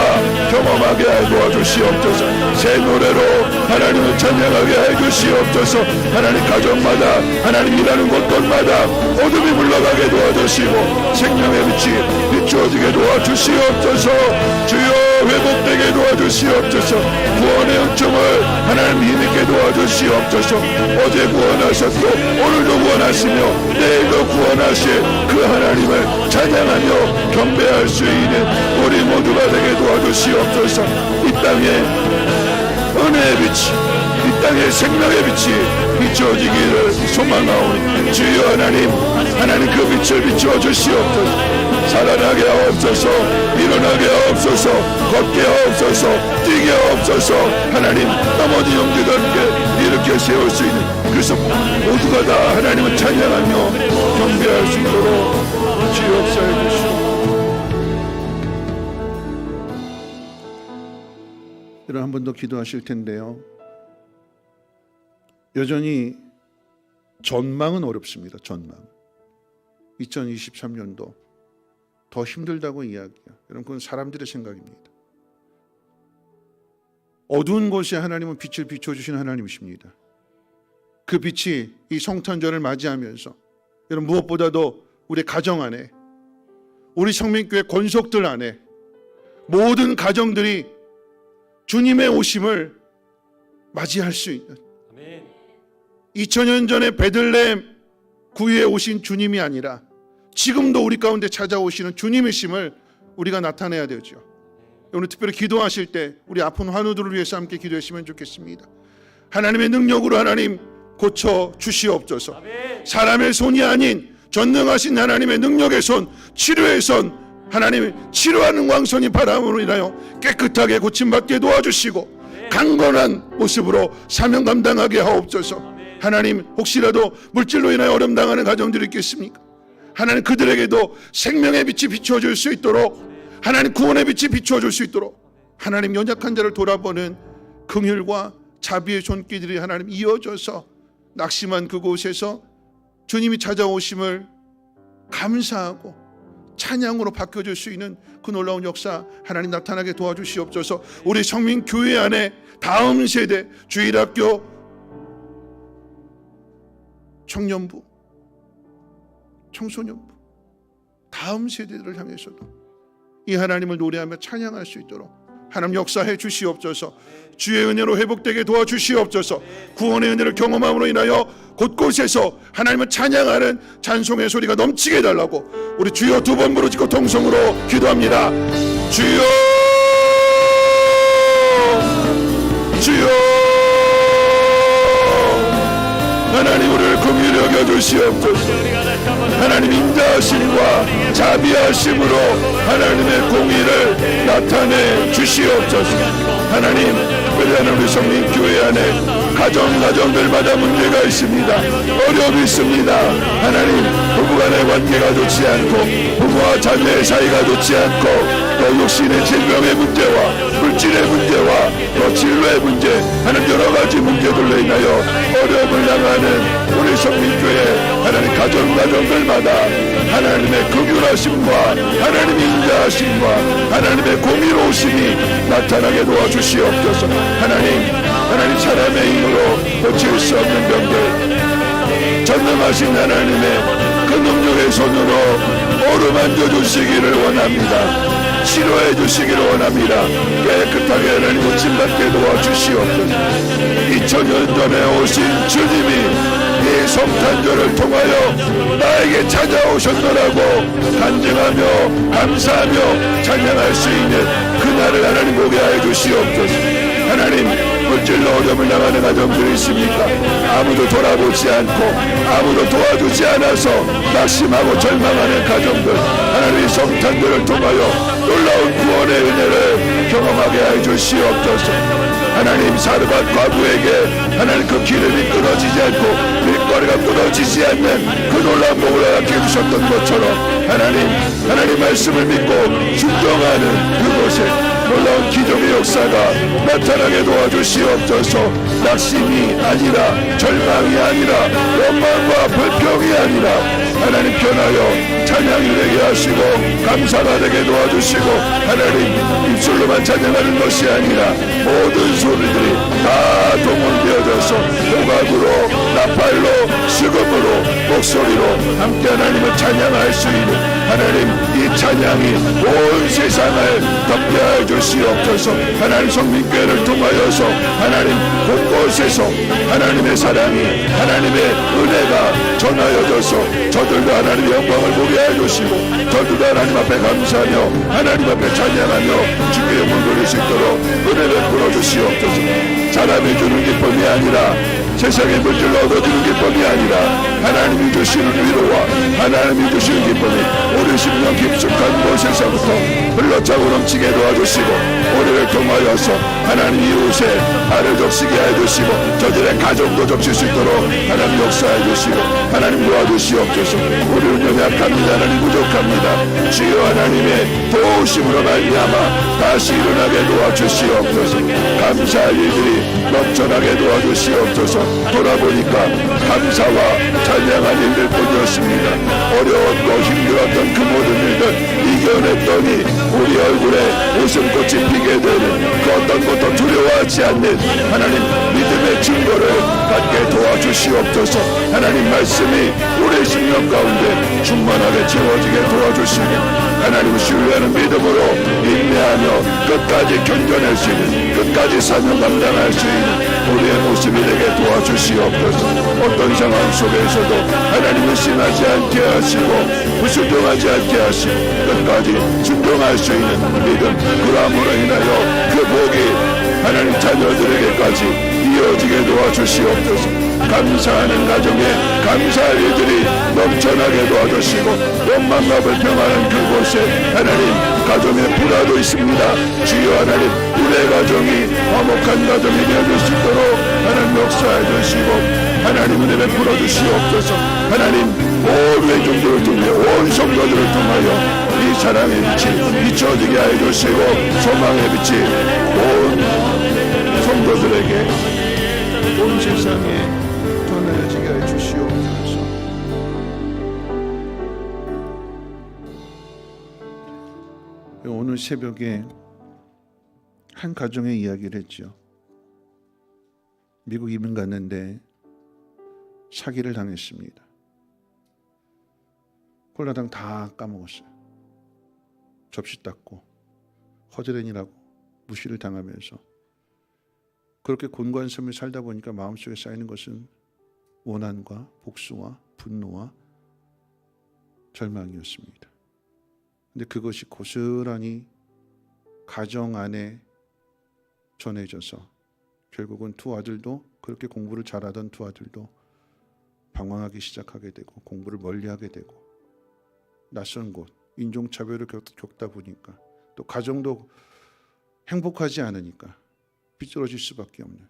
D: 경험하게 해 도와주시옵소서. 새 노래로 하나님을 찬양하게 해 주시옵소서. 하나님 가정마다 하나님 일하는 곳곳마다 어둠이 물러가게 도와주시고 생명의 빛이 비추어지게 도와주시옵소서. 주여 회복되게 도와주시옵소서. 구원의 은총을 하나님 힘있게 도와주시옵소서. 어제 구원하셨고 오늘도 구원하시며 내일도 구원하실 그 하나님을 찬양하며 경배할 수 있는 우리 모두가 되게 도와주시옵소서. 이 땅에 은혜의 빛이, 이 땅에 생명의 빛이 비춰지기를 소망하오니 주여 하나님 그 빛을 비추어 주시옵소서. 살아나게 하옵소서. 일어나게 하옵소서. 걷게 하옵소서. 뛰게 하옵소서. 하나님 넘어진 형제들께 일으켜 세울 수 있는, 그래서 모두가 다 하나님을 찬양하며 경배할 수 있도록 주여 역사해 주시옵소서.
B: 여러분 한 번 더 기도하실 텐데요. 여전히 전망은 어렵습니다. 전망. 2023년도 더 힘들다고 이야기해요. 여러분 그건 사람들의 생각입니다. 어두운 곳에 하나님은 빛을 비춰주시는 하나님이십니다. 그 빛이 이 성탄절을 맞이하면서 여러분 무엇보다도 우리 가정 안에, 우리 성민교회 권속들 안에 모든 가정들이 주님의 오심을 맞이할 수 있는, 2000년 전에 베들레헴 구유에 오신 주님이 아니라 지금도 우리 가운데 찾아오시는 주님이심을 우리가 나타내야 되죠. 오늘 특별히 기도하실 때 우리 아픈 환우들을 위해서 함께 기도했으면 좋겠습니다. 하나님의 능력으로 하나님 고쳐 주시옵소서. 사람의 손이 아닌 전능하신 하나님의 능력의 손, 치료의 손, 하나님 치료하는 왕손이 바람으로 인하여 깨끗하게 고침받게 도와주시고 강건한 모습으로 사명 감당하게 하옵소서. 하나님 혹시라도 물질로 인하여 어려움 당하는 가정들이 있겠습니까? 하나님 그들에게도 생명의 빛이 비춰줄 수 있도록, 하나님 구원의 빛이 비춰줄 수 있도록 하나님 연약한 자를 돌아보는 긍휼과 자비의 손길들이 하나님 이어져서 낙심한 그곳에서 주님이 찾아오심을 감사하고 찬양으로 바뀌어질 수 있는 그 놀라운 역사 하나님 나타나게 도와주시옵소서. 우리 성민교회 안에 다음 세대 주일학교 청년부, 청소년부 다음 세대들을 향해서도 이 하나님을 노래하며 찬양할 수 있도록 하나님 역사해 주시옵소서. 주의 은혜로 회복되게 도와주시옵소서. 구원의 은혜를 경험함으로 인하여 곳곳에서 하나님을 찬양하는 찬송의 소리가 넘치게 해달라고 우리 주여 두 번 부르짖고 통성으로 기도합니다. 주여, 주여, 하나님 우리를 긍휼히 여겨 주시옵소서. 하나님 인자하심과 자비하심으로 하나님의 공의를 나타내 주시옵소서. 하나님 특별히 우리 성민교회 안에 가정들마다 문제가 있습니다. 어려움이 있습니다. 하나님 부부간의 관계가 좋지 않고 부부와 자녀의 사이가 좋지 않고 또 육신의 질병의 문제와 물질의 문제와 또 진로의 문제, 하나님 여러 가지 문제들로 인하여 어려움을 당하는 우리 성민교회 하나님 가정들마다 하나님의 긍휼하심과 하나님의 인자하심과 하나님의 공의로우심이 나타나게 도와주시옵소서. 하나님 사람의 힘으로 고칠 수 없는 병들 전능하신 하나님의 그 능력의 손으로 어루만져 주시기를 원합니다. 치료해 주시기를 원합니다. 깨끗하게 하나님 고침받게 도와주시옵소서. 2000년 전에 오신 주님이 이 성탄절을 통하여 나에게 찾아오셨노라고 간증하며 감사하며 찬양할 수 있는 그날을 하나님 보게 하여 주시옵소서. 하나님 물질로 어려움을 당하는 가정들이 있습니까? 아무도 돌아보지 않고 아무도 도와주지 않아서 낙심하고 절망하는 가정들, 하나님 성탄절을 통하여 놀라운 구원의 은혜를 경험하게 하여 주시옵소서. 하나님 사르밧 과부에게 하나님 그 기름이 끊어지지 않고 밀가루가 끊어지지 않는 그 놀라운 복을 허락해 주셨던 것처럼 하나님 말씀을 믿고 순종하는 그곳에 놀라운 기적의 역사가 나타나게 도와주시옵소서. 낙심이 아니라 절망이 아니라 원망과 불평이 아니라 하나님 변하여 찬양이 되게 하시고 감사가 되게 도와주시고 하나님 입술로만 찬양하는 것이 아니라 모든 소리들이 다 동원되어져서 호각으로 나팔로 수금으로 목소리로 함께 하나님을 찬양할 수 있는 하나님 이 찬양이 온 세상을 덮게 하여 주시옵소서. 하나님 성민교회를 통하여서 하나님
D: 곳곳에서 하나님의 사랑이, 하나님의 은혜가 전하여져서 저들도 하나님의 영광을 보게 해주시고 저들도 하나님 앞에 감사하며 하나님 앞에 찬양하며 주의 영광 돌릴 수 있도록 은혜 베풀어 주시옵소서. 사람이 주는 기쁨이 아니라 세상의 물질로 얻어지는 기쁨이 아니라 하나님이 주시는 위로와 하나님이 주시는 기쁨이 우리 심령 깊숙한 곳에서부터 흘러차고 넘치게 도와주시고 우리를 통하여서 하나님 이웃의 발을 적시게 해주시고 저들의 가정도 적실 수 있도록 하나님 역사해 주시고 하나님 도와주시옵소서. 우리는 연약합니다. 하나님 부족합니다. 주여 하나님의 도우심으로 말미암아 다시 일어나게 도와주시옵소서. 감사할 일들이 넘쳐나게 도와주시옵소서. 돌아보니까 감사와 찬양한 일들 뿐이었습니다. 어려웠고 힘들었던 그 모든 일들 이겨냈더니 우리 얼굴에 웃음꽃이 피게 되는 그 어떤 것도 두려워하지 않는 하나님 믿음의 증거를 갖게 도와주시옵소서. 하나님 말씀이 우리 심령 가운데 충만하게 채워지게 도와주시고 하나님을 신뢰하는 믿음으로 인내하며 끝까지 견뎌낼 수 있는 끝까지 사명 감당할 수 있는 우리의 모습이 되게 도와주시옵소서. 어떤 상황 속에서도 하나님을 신하지 않게 하시고 불순종하지 않게 하시고 끝까지 순종할 수 있는 믿음, 그러함으로 인하여 그 복이 하나님 자녀들에게까지 이어지게 도와주시옵소서. 감사하는 가정에 감사할 일들이 넘쳐나게 도와주시고 원망과 불평하는 그곳에 하나님 가정에 불화도 있습니다. 주여 하나님 우리의 가정이 화목한 가정이 되어질 수 있도록 하나님 역사해 주시고 하나님 은혜 베풀어 주시옵소서. 하나님 온 회중들을 통해 온 성도들을 통하여 이 사랑의 빛이 비춰지게 해 주시고 소망의 빛이 온 성도들에게 온 세상에 전해지게 해 주시옵소서. 오늘 새벽에 한 가정의 이야기를 했죠. 미국 이민 갔는데 사기를 당했습니다. 콜라당 다 까먹었어요. 접시 닦고 허드렛이라고 무시를 당하면서 그렇게 곤고한 삶을 살다 보니까 마음속에 쌓이는 것은 원한과 복수와 분노와 절망이었습니다. 근데 그것이 고스란히 가정 안에 전해져서 결국은 두 아들도 그렇게 공부를 잘하던 두 아들도 방황하기 시작하게 되고 공부를 멀리하게 되고 낯선 곳, 인종차별을 겪다 보니까 또 가정도 행복하지 않으니까 삐뚤어질 수밖에 없는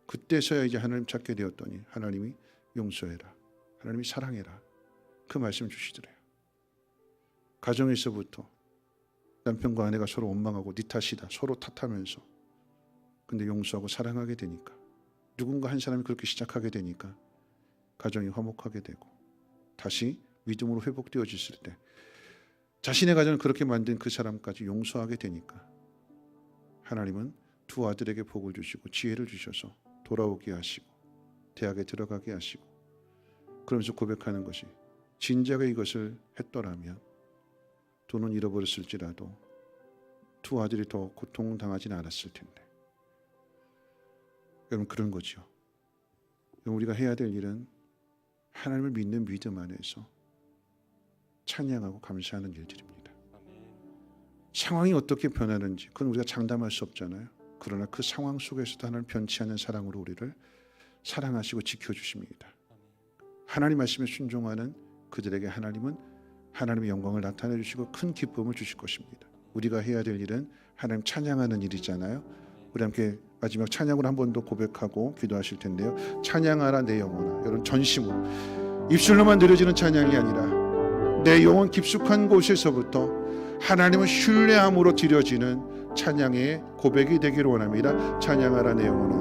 D: 그때서야 이제 하나님 찾게 되었더니 하나님이 용서해라, 하나님이 사랑해라 그 말씀 주시더래요. 가정에서부터 남편과 아내가 서로 원망하고 네 탓이다 서로 탓하면서 근데 용서하고 사랑하게 되니까 누군가 한 사람이 그렇게 시작하게 되니까 가정이 화목하게 되고 다시 믿음으로 회복되어졌을 때 자신의 가정을 그렇게 만든 그 사람까지 용서하게 되니까 하나님은 두 아들에게 복을 주시고 지혜를 주셔서 돌아오게 하시고 대학에 들어가게 하시고 그러면서 고백하는 것이 진작에 이것을 했더라면 돈은 잃어버렸을지라도 두 아들이 더 고통당하지는 않았을 텐데. 여러분 그런 거죠. 우리가 해야 될 일은 하나님을 믿는 믿음 안에서 찬양하고 감사하는 일들입니다. 상황이 어떻게 변하는지 그건 우리가 장담할 수 없잖아요. 그러나 그 상황 속에서도 하나님 변치 않는 사랑으로 우리를 사랑하시고 지켜주십니다. 하나님 말씀에 순종하는 그들에게 하나님은 하나님의 영광을 나타내 주시고 큰 기쁨을 주실 것입니다. 우리가 해야 될 일은 하나님 찬양하는 일이잖아요. 우리 함께 마지막 찬양으로 한 번 더 고백하고 기도하실 텐데요. 찬양하라 내 영혼아. 여러분 전심으로 입술로만 느려지는 찬양이 아니라 내 영혼 깊숙한 곳에서부터 하나님을 신뢰함으로 드려지는 찬양의 고백이 되기를 원합니다. 찬양하라 내 영혼아.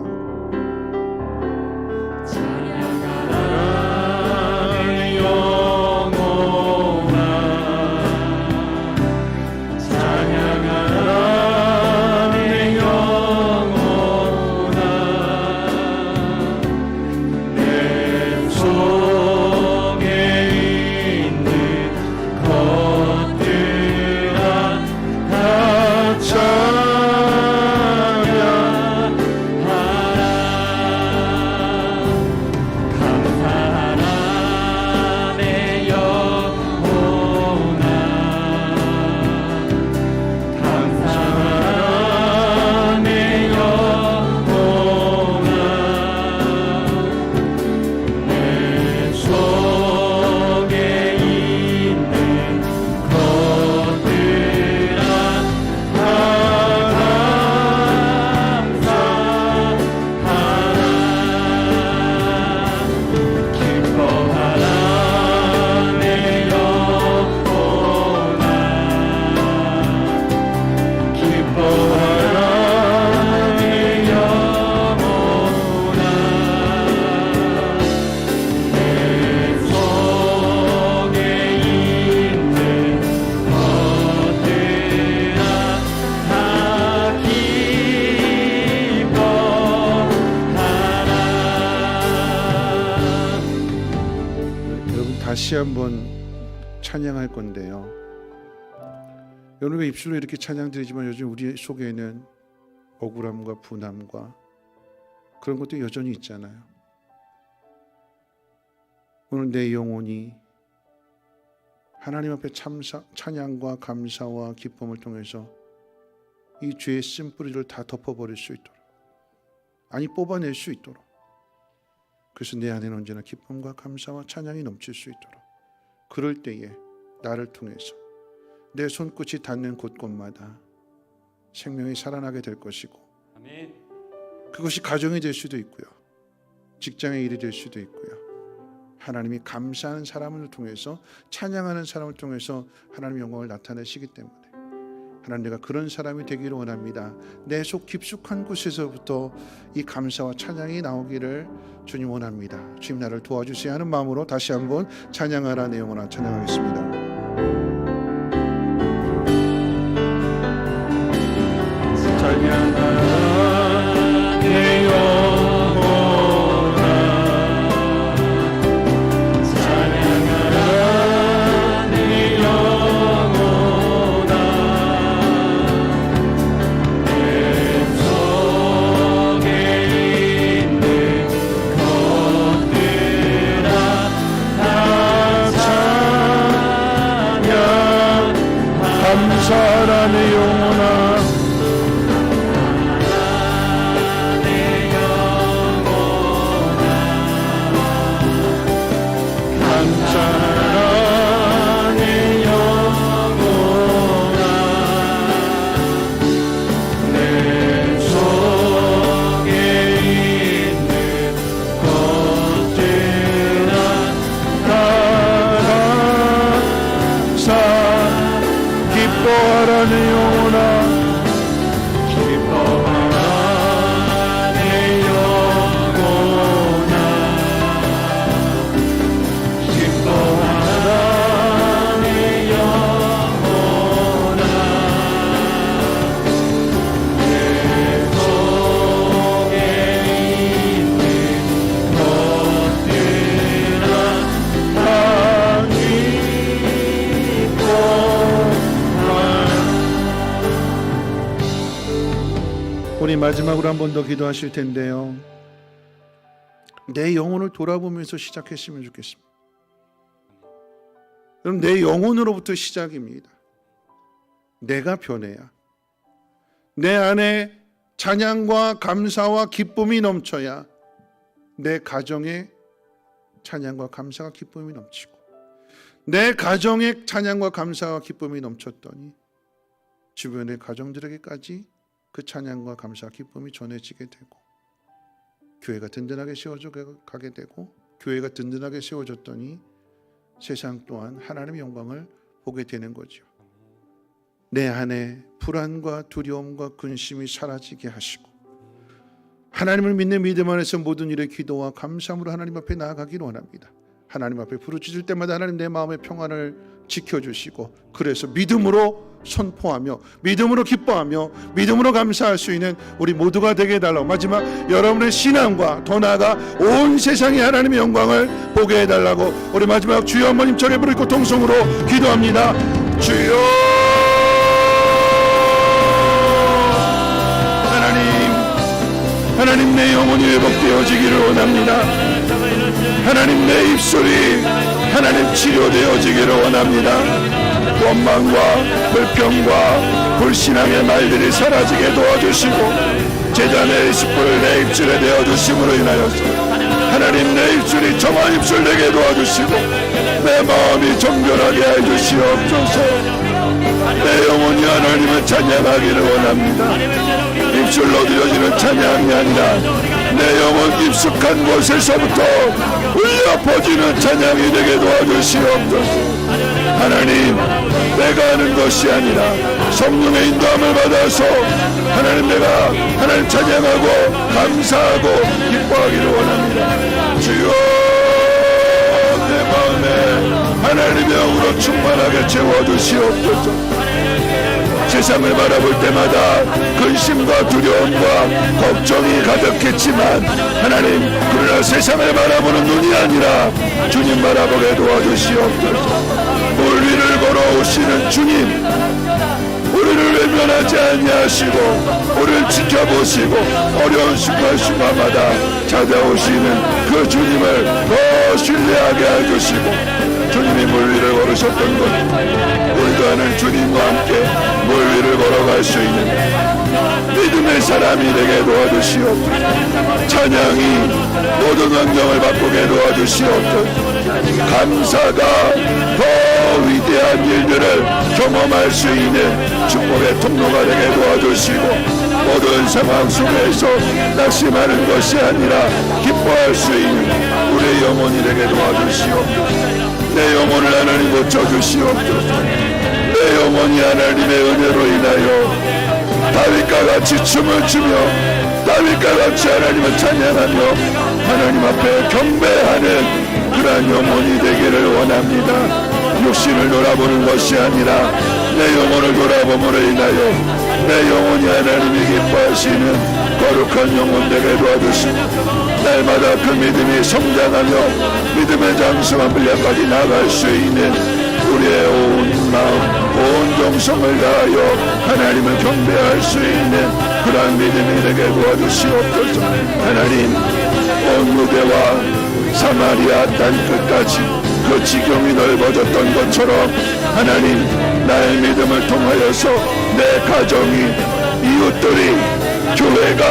B: 다시 한번 찬양할 건데요. 여러분 입술로 이렇게 찬양드리지만 요즘 우리 속에는 억울함과 분함과 그런 것도 여전히 있잖아요. 오늘 내 영혼이 하나님 앞에 찬양과 감사와 기쁨을 통해서 이 죄의 쓴뿌리를 다 덮어버릴 수 있도록, 아니 뽑아낼 수 있도록, 그래서 내 안에는 언제나 기쁨과 감사와 찬양이 넘칠 수 있도록, 그럴 때에 나를 통해서 내 손끝이 닿는 곳곳마다 생명이 살아나게 될 것이고,
A: 아멘.
B: 그것이 가정이 될 수도 있고요, 직장의 일이 될 수도 있고요, 하나님이 감사하는 사람을 통해서, 찬양하는 사람을 통해서 하나님의 영광을 나타내시기 때문에 하나님, 내가 그런 사람이 되기를 원합니다. 내 속 깊숙한 곳에서부터 이 감사와 찬양이 나오기를 주님 원합니다. 주님 나를 도와주세요 하는 마음으로 다시 한번 찬양하라 내 영혼아 찬양하겠습니다.
D: 찬양하라 내 영혼아, 찬양하라 내 영혼아, 내 속에 있는 것들아 다 찬양, 감사하라 내 영혼아, 기뻐하라 내 영혼아, 기뻐하라 내 영혼아, 기뻐하라 내 영혼아, 내 속에 있는 것들아 다
B: 우리 마지막으로 한 번 더 기도하실 텐데요, 내 영혼을 돌아보면서 시작했으면 좋겠습니다. 그럼 내 영혼으로부터 시작입니다. 내가 변해야, 내 안에 찬양과 감사와 기쁨이 넘쳐야 내 가정에 찬양과 감사와 기쁨이 넘치고, 내 가정에 찬양과 감사와 기쁨이 넘쳤더니 주변의 가정들에게까지 그 찬양과 감사와 기쁨이 전해지게 되고, 교회가 든든하게 세워져 가게 되고, 교회가 든든하게 세워졌더니 세상 또한 하나님의 영광을 보게 되는 거죠. 내 안에 불안과 두려움과 근심이 사라지게 하시고, 하나님을 믿는 믿음 안에서 모든 일에 기도와 감사함으로 하나님 앞에 나아가기를 원합니다. 하나님 앞에 부르짖을 때마다 하나님 내 마음의 평안을 지켜주시고, 그래서 믿음으로 선포하며 믿음으로 기뻐하며 믿음으로 감사할 수 있는 우리 모두가 되게 해달라고, 마지막 여러분의 신앙과 더 나아가 온 세상이 하나님의 영광을 보게 해달라고 우리 마지막 주여 한번 힘차게 부르고 통성으로 기도합니다. 주여, 하나님 내 영혼이 회복되어지기를 원합니다. 하나님 내 입술이 하나님 치료되어지기를 원합니다. 원망과 불평과 불신앙의 말들이 사라지게 도와주시고, 제자의 숯불을 내 입술에 내어주심으로 인하여서 하나님 내 입술이 정한 입술 되게 도와주시고, 내 마음이 정결하게 해주시옵소서. 내 영혼이 하나님을 찬양하기를 원합니다. 입술로 드려지는 찬양이 아니라 내 영혼 깊숙한 곳에서부터 울려 퍼지는 찬양이 되게 도와주시옵소서. 하나님, 내가 하는 것이 아니라 성령의 인도함을 받아서 하나님, 내가 하나님 찬양하고 감사하고 기뻐하기를 원합니다. 주여, 내 마음에 하나님의 영으로 충만하게 채워주시옵소서.
D: 세상을 바라볼 때마다 근심과 두려움과 걱정이 가득했지만 하나님, 그러나 세상을 바라보는 눈이 아니라 주님 바라보게 도와주시옵소서. 물 위를 걸어오시는 주님, 우리를 외면하지 아니하시고 우리를 지켜보시고 어려운 순간순간마다 찾아오시는 그 주님을 더 신뢰하게 해주시고, 주님이 물 위를 걸으셨던 것, 우리도 하는 주님과 함께 물 위를 걸어갈 수 있는 믿음의 사람이 되게 도와주시옵소서. 찬양이 모든 환경을 바꾸게 도와주시옵소서. 감사가 더 위대한 일들을 경험할 수 있는 축복의 통로가 되게 도와주시고, 모든 상황 속에서 낙심하는 것이 아니라 기뻐할 수 있는 우리의 영혼이 되게 도와주시옵소서. 내 영혼을 하나님 고쳐주시옵소서. 내 영혼이 하나님의 은혜로 인하여 다윗과 같이 춤을 추며 다윗과 같이 하나님을 찬양하며 하나님 앞에 경배하는 그러한 영혼이 되기를 원합니다. 육신을 돌아보는 것이 아니라 내 영혼을 돌아봄으로 인하여 내 영혼이 하나님이 기뻐하시는 거룩한 영혼 되게 도와주시고, 날마다 그 믿음이 성장하며 믿음의 장성한 분량까지 나갈 수 있는 우리의 온 마음, 온 정성을 다하여 하나님을 경배할 수 있는 그러한 믿음이 되게 도와주시옵소서. 하나님, 온 무대와 사마리아 땅 끝까지 그 지경이 넓어졌던 것처럼 하나님, 나의 믿음을 통하여서 내 가정이, 이웃들이, 교회가,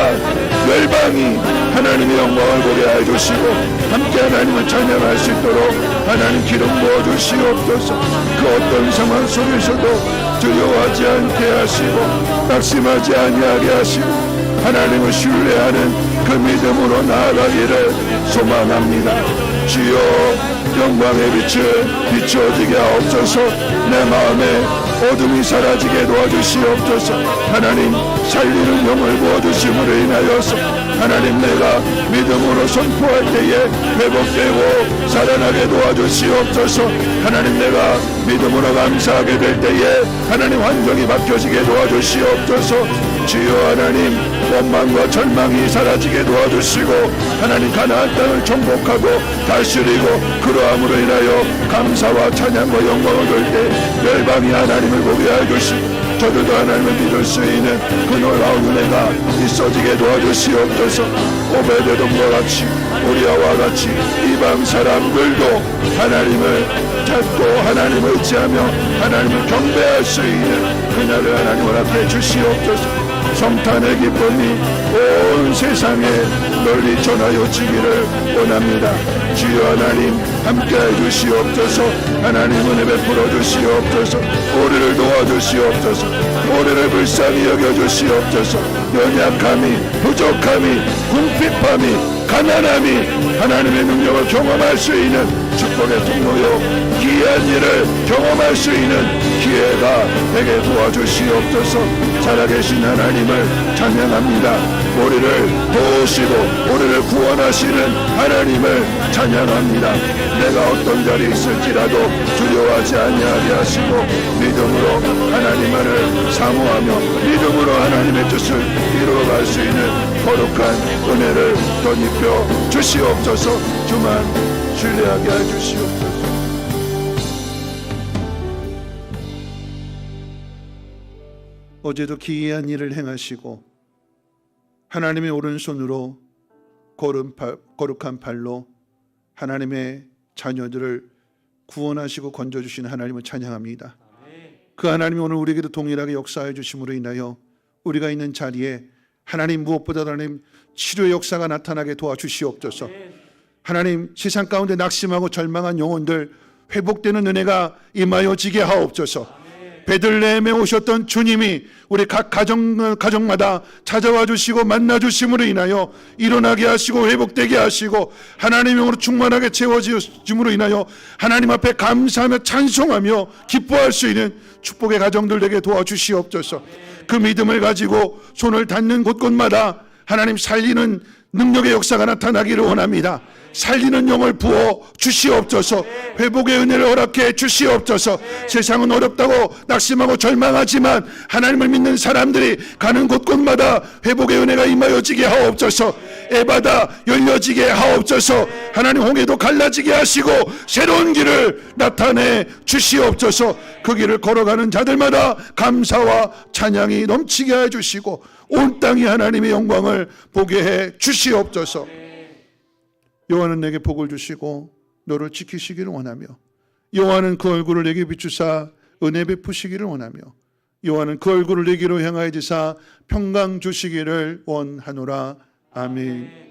D: 열방이 하나님의 영광을 보게 해주시고 함께 하나님을 찬양할 수 있도록 하나님 기름 부어주시옵소서. 그 어떤 상황 속에서도 두려워하지 않게 하시고 낙심하지 아니하게 하시고 하나님을 신뢰하는 그 믿음으로 나아가기를 소망합니다. 주여, 영광의 빛을 비추어지게 하옵소서. 내 마음에 어둠이 사라지게 도와주시옵소서. 하나님, 살리는 영을 부어주심으로 인하여서 하나님, 내가 믿음으로 선포할 때에 회복되고 살아나게 도와주시옵소서. 하나님, 내가 믿음으로 감사하게 될 때에 하나님 환경이 바뀌어지게 도와주시옵소서. 주여 하나님, 원망과 절망이 사라지게 도와주시고 하나님, 가나안 땅을 정복하고 다스리고 그러함으로 인하여 감사와 찬양과 영광을 돌 때 열방이 하나님을 보게 해주시고 저들도 하나님을 믿을 수 있는 그 놀라운 은혜가 있어지게 도와주시옵소서. 오베데돔과 같이 우리와 같이 이방 사람들도 하나님을 찾고 하나님을 의지하며 하나님을 경배할 수 있는 그날을 하나님 허락해 주시옵소서. 성탄의 기쁨이 온 세상에 널리 전하여지기를 원합니다. 주여 하나님, 함께해 주시옵소서. 하나님 은혜 베풀어 주시옵소서. 우리를 도와주시옵소서. 우리를 불쌍히 여겨 주시옵소서. 연약함이, 부족함이, 궁핍함이, 가난함이 하나님의 능력을 경험할 수 있는 축복의 통로요, 기이한 일을 경험할 수 있는 기회가 되게 도와주시옵소서. 살아계신 하나님을 찬양합니다. 우리를 도우시고 우리를 구원하시는 하나님을 찬양합니다. 내가 어떤 자리에 있을지라도 두려워하지 아니하게 하시고 믿음으로 하나님만을 사모하며 믿음으로 하나님의 뜻을 이루어갈 수 있는 거룩한 은혜를 덧입혀 주시옵소서. 주만 신뢰하게 해주시옵소서.
B: 어제도 기이한 일을 행하시고 하나님의 오른손으로 거룩한 발로 하나님의 자녀들을 구원하시고 건져주시는 하나님을 찬양합니다. 그 하나님이 오늘 우리에게도 동일하게 역사해 주심으로 인하여 우리가 있는 자리에 하나님, 무엇보다도 하나님 치료의 역사가 나타나게 도와주시옵소서. 하나님, 세상 가운데 낙심하고 절망한 영혼들 회복되는 은혜가 임하여지게 하옵소서. 베들레헴에 오셨던 주님이 우리 각 가정마다 찾아와 주시고 만나 주심으로 인하여 일어나게 하시고 회복되게 하시고 하나님의 영으로 충만하게 채워짐으로 인하여 하나님 앞에 감사하며 찬송하며 기뻐할 수 있는 축복의 가정들 되게 도와주시옵소서. 그 믿음을 가지고 손을 닿는 곳곳마다 하나님 살리는
D: 능력의 역사가 나타나기를 원합니다. 살리는 영을 부어 주시옵소서. 회복의 은혜를 허락해 주시옵소서. 세상은 어렵다고 낙심하고 절망하지만 하나님을 믿는 사람들이 가는 곳곳마다 회복의 은혜가 임하여지게 하옵소서. 에바다 열려지게 하옵소서. 하나님 홍해도 갈라지게 하시고 새로운 길을 나타내 주시옵소서. 그 길을 걸어가는 자들마다 감사와 찬양이 넘치게 해 주시고 온 땅이 하나님의 영광을 보게 해 주시옵소서. 여호와는 내게 복을 주시고 너를 지키시기를 원하며 여호와는 그 얼굴을 내게 비추사 은혜 베푸시기를 원하며 여호와는 그 얼굴을 내게로 향하여 지사 평강 주시기를 원하노라. 아멘.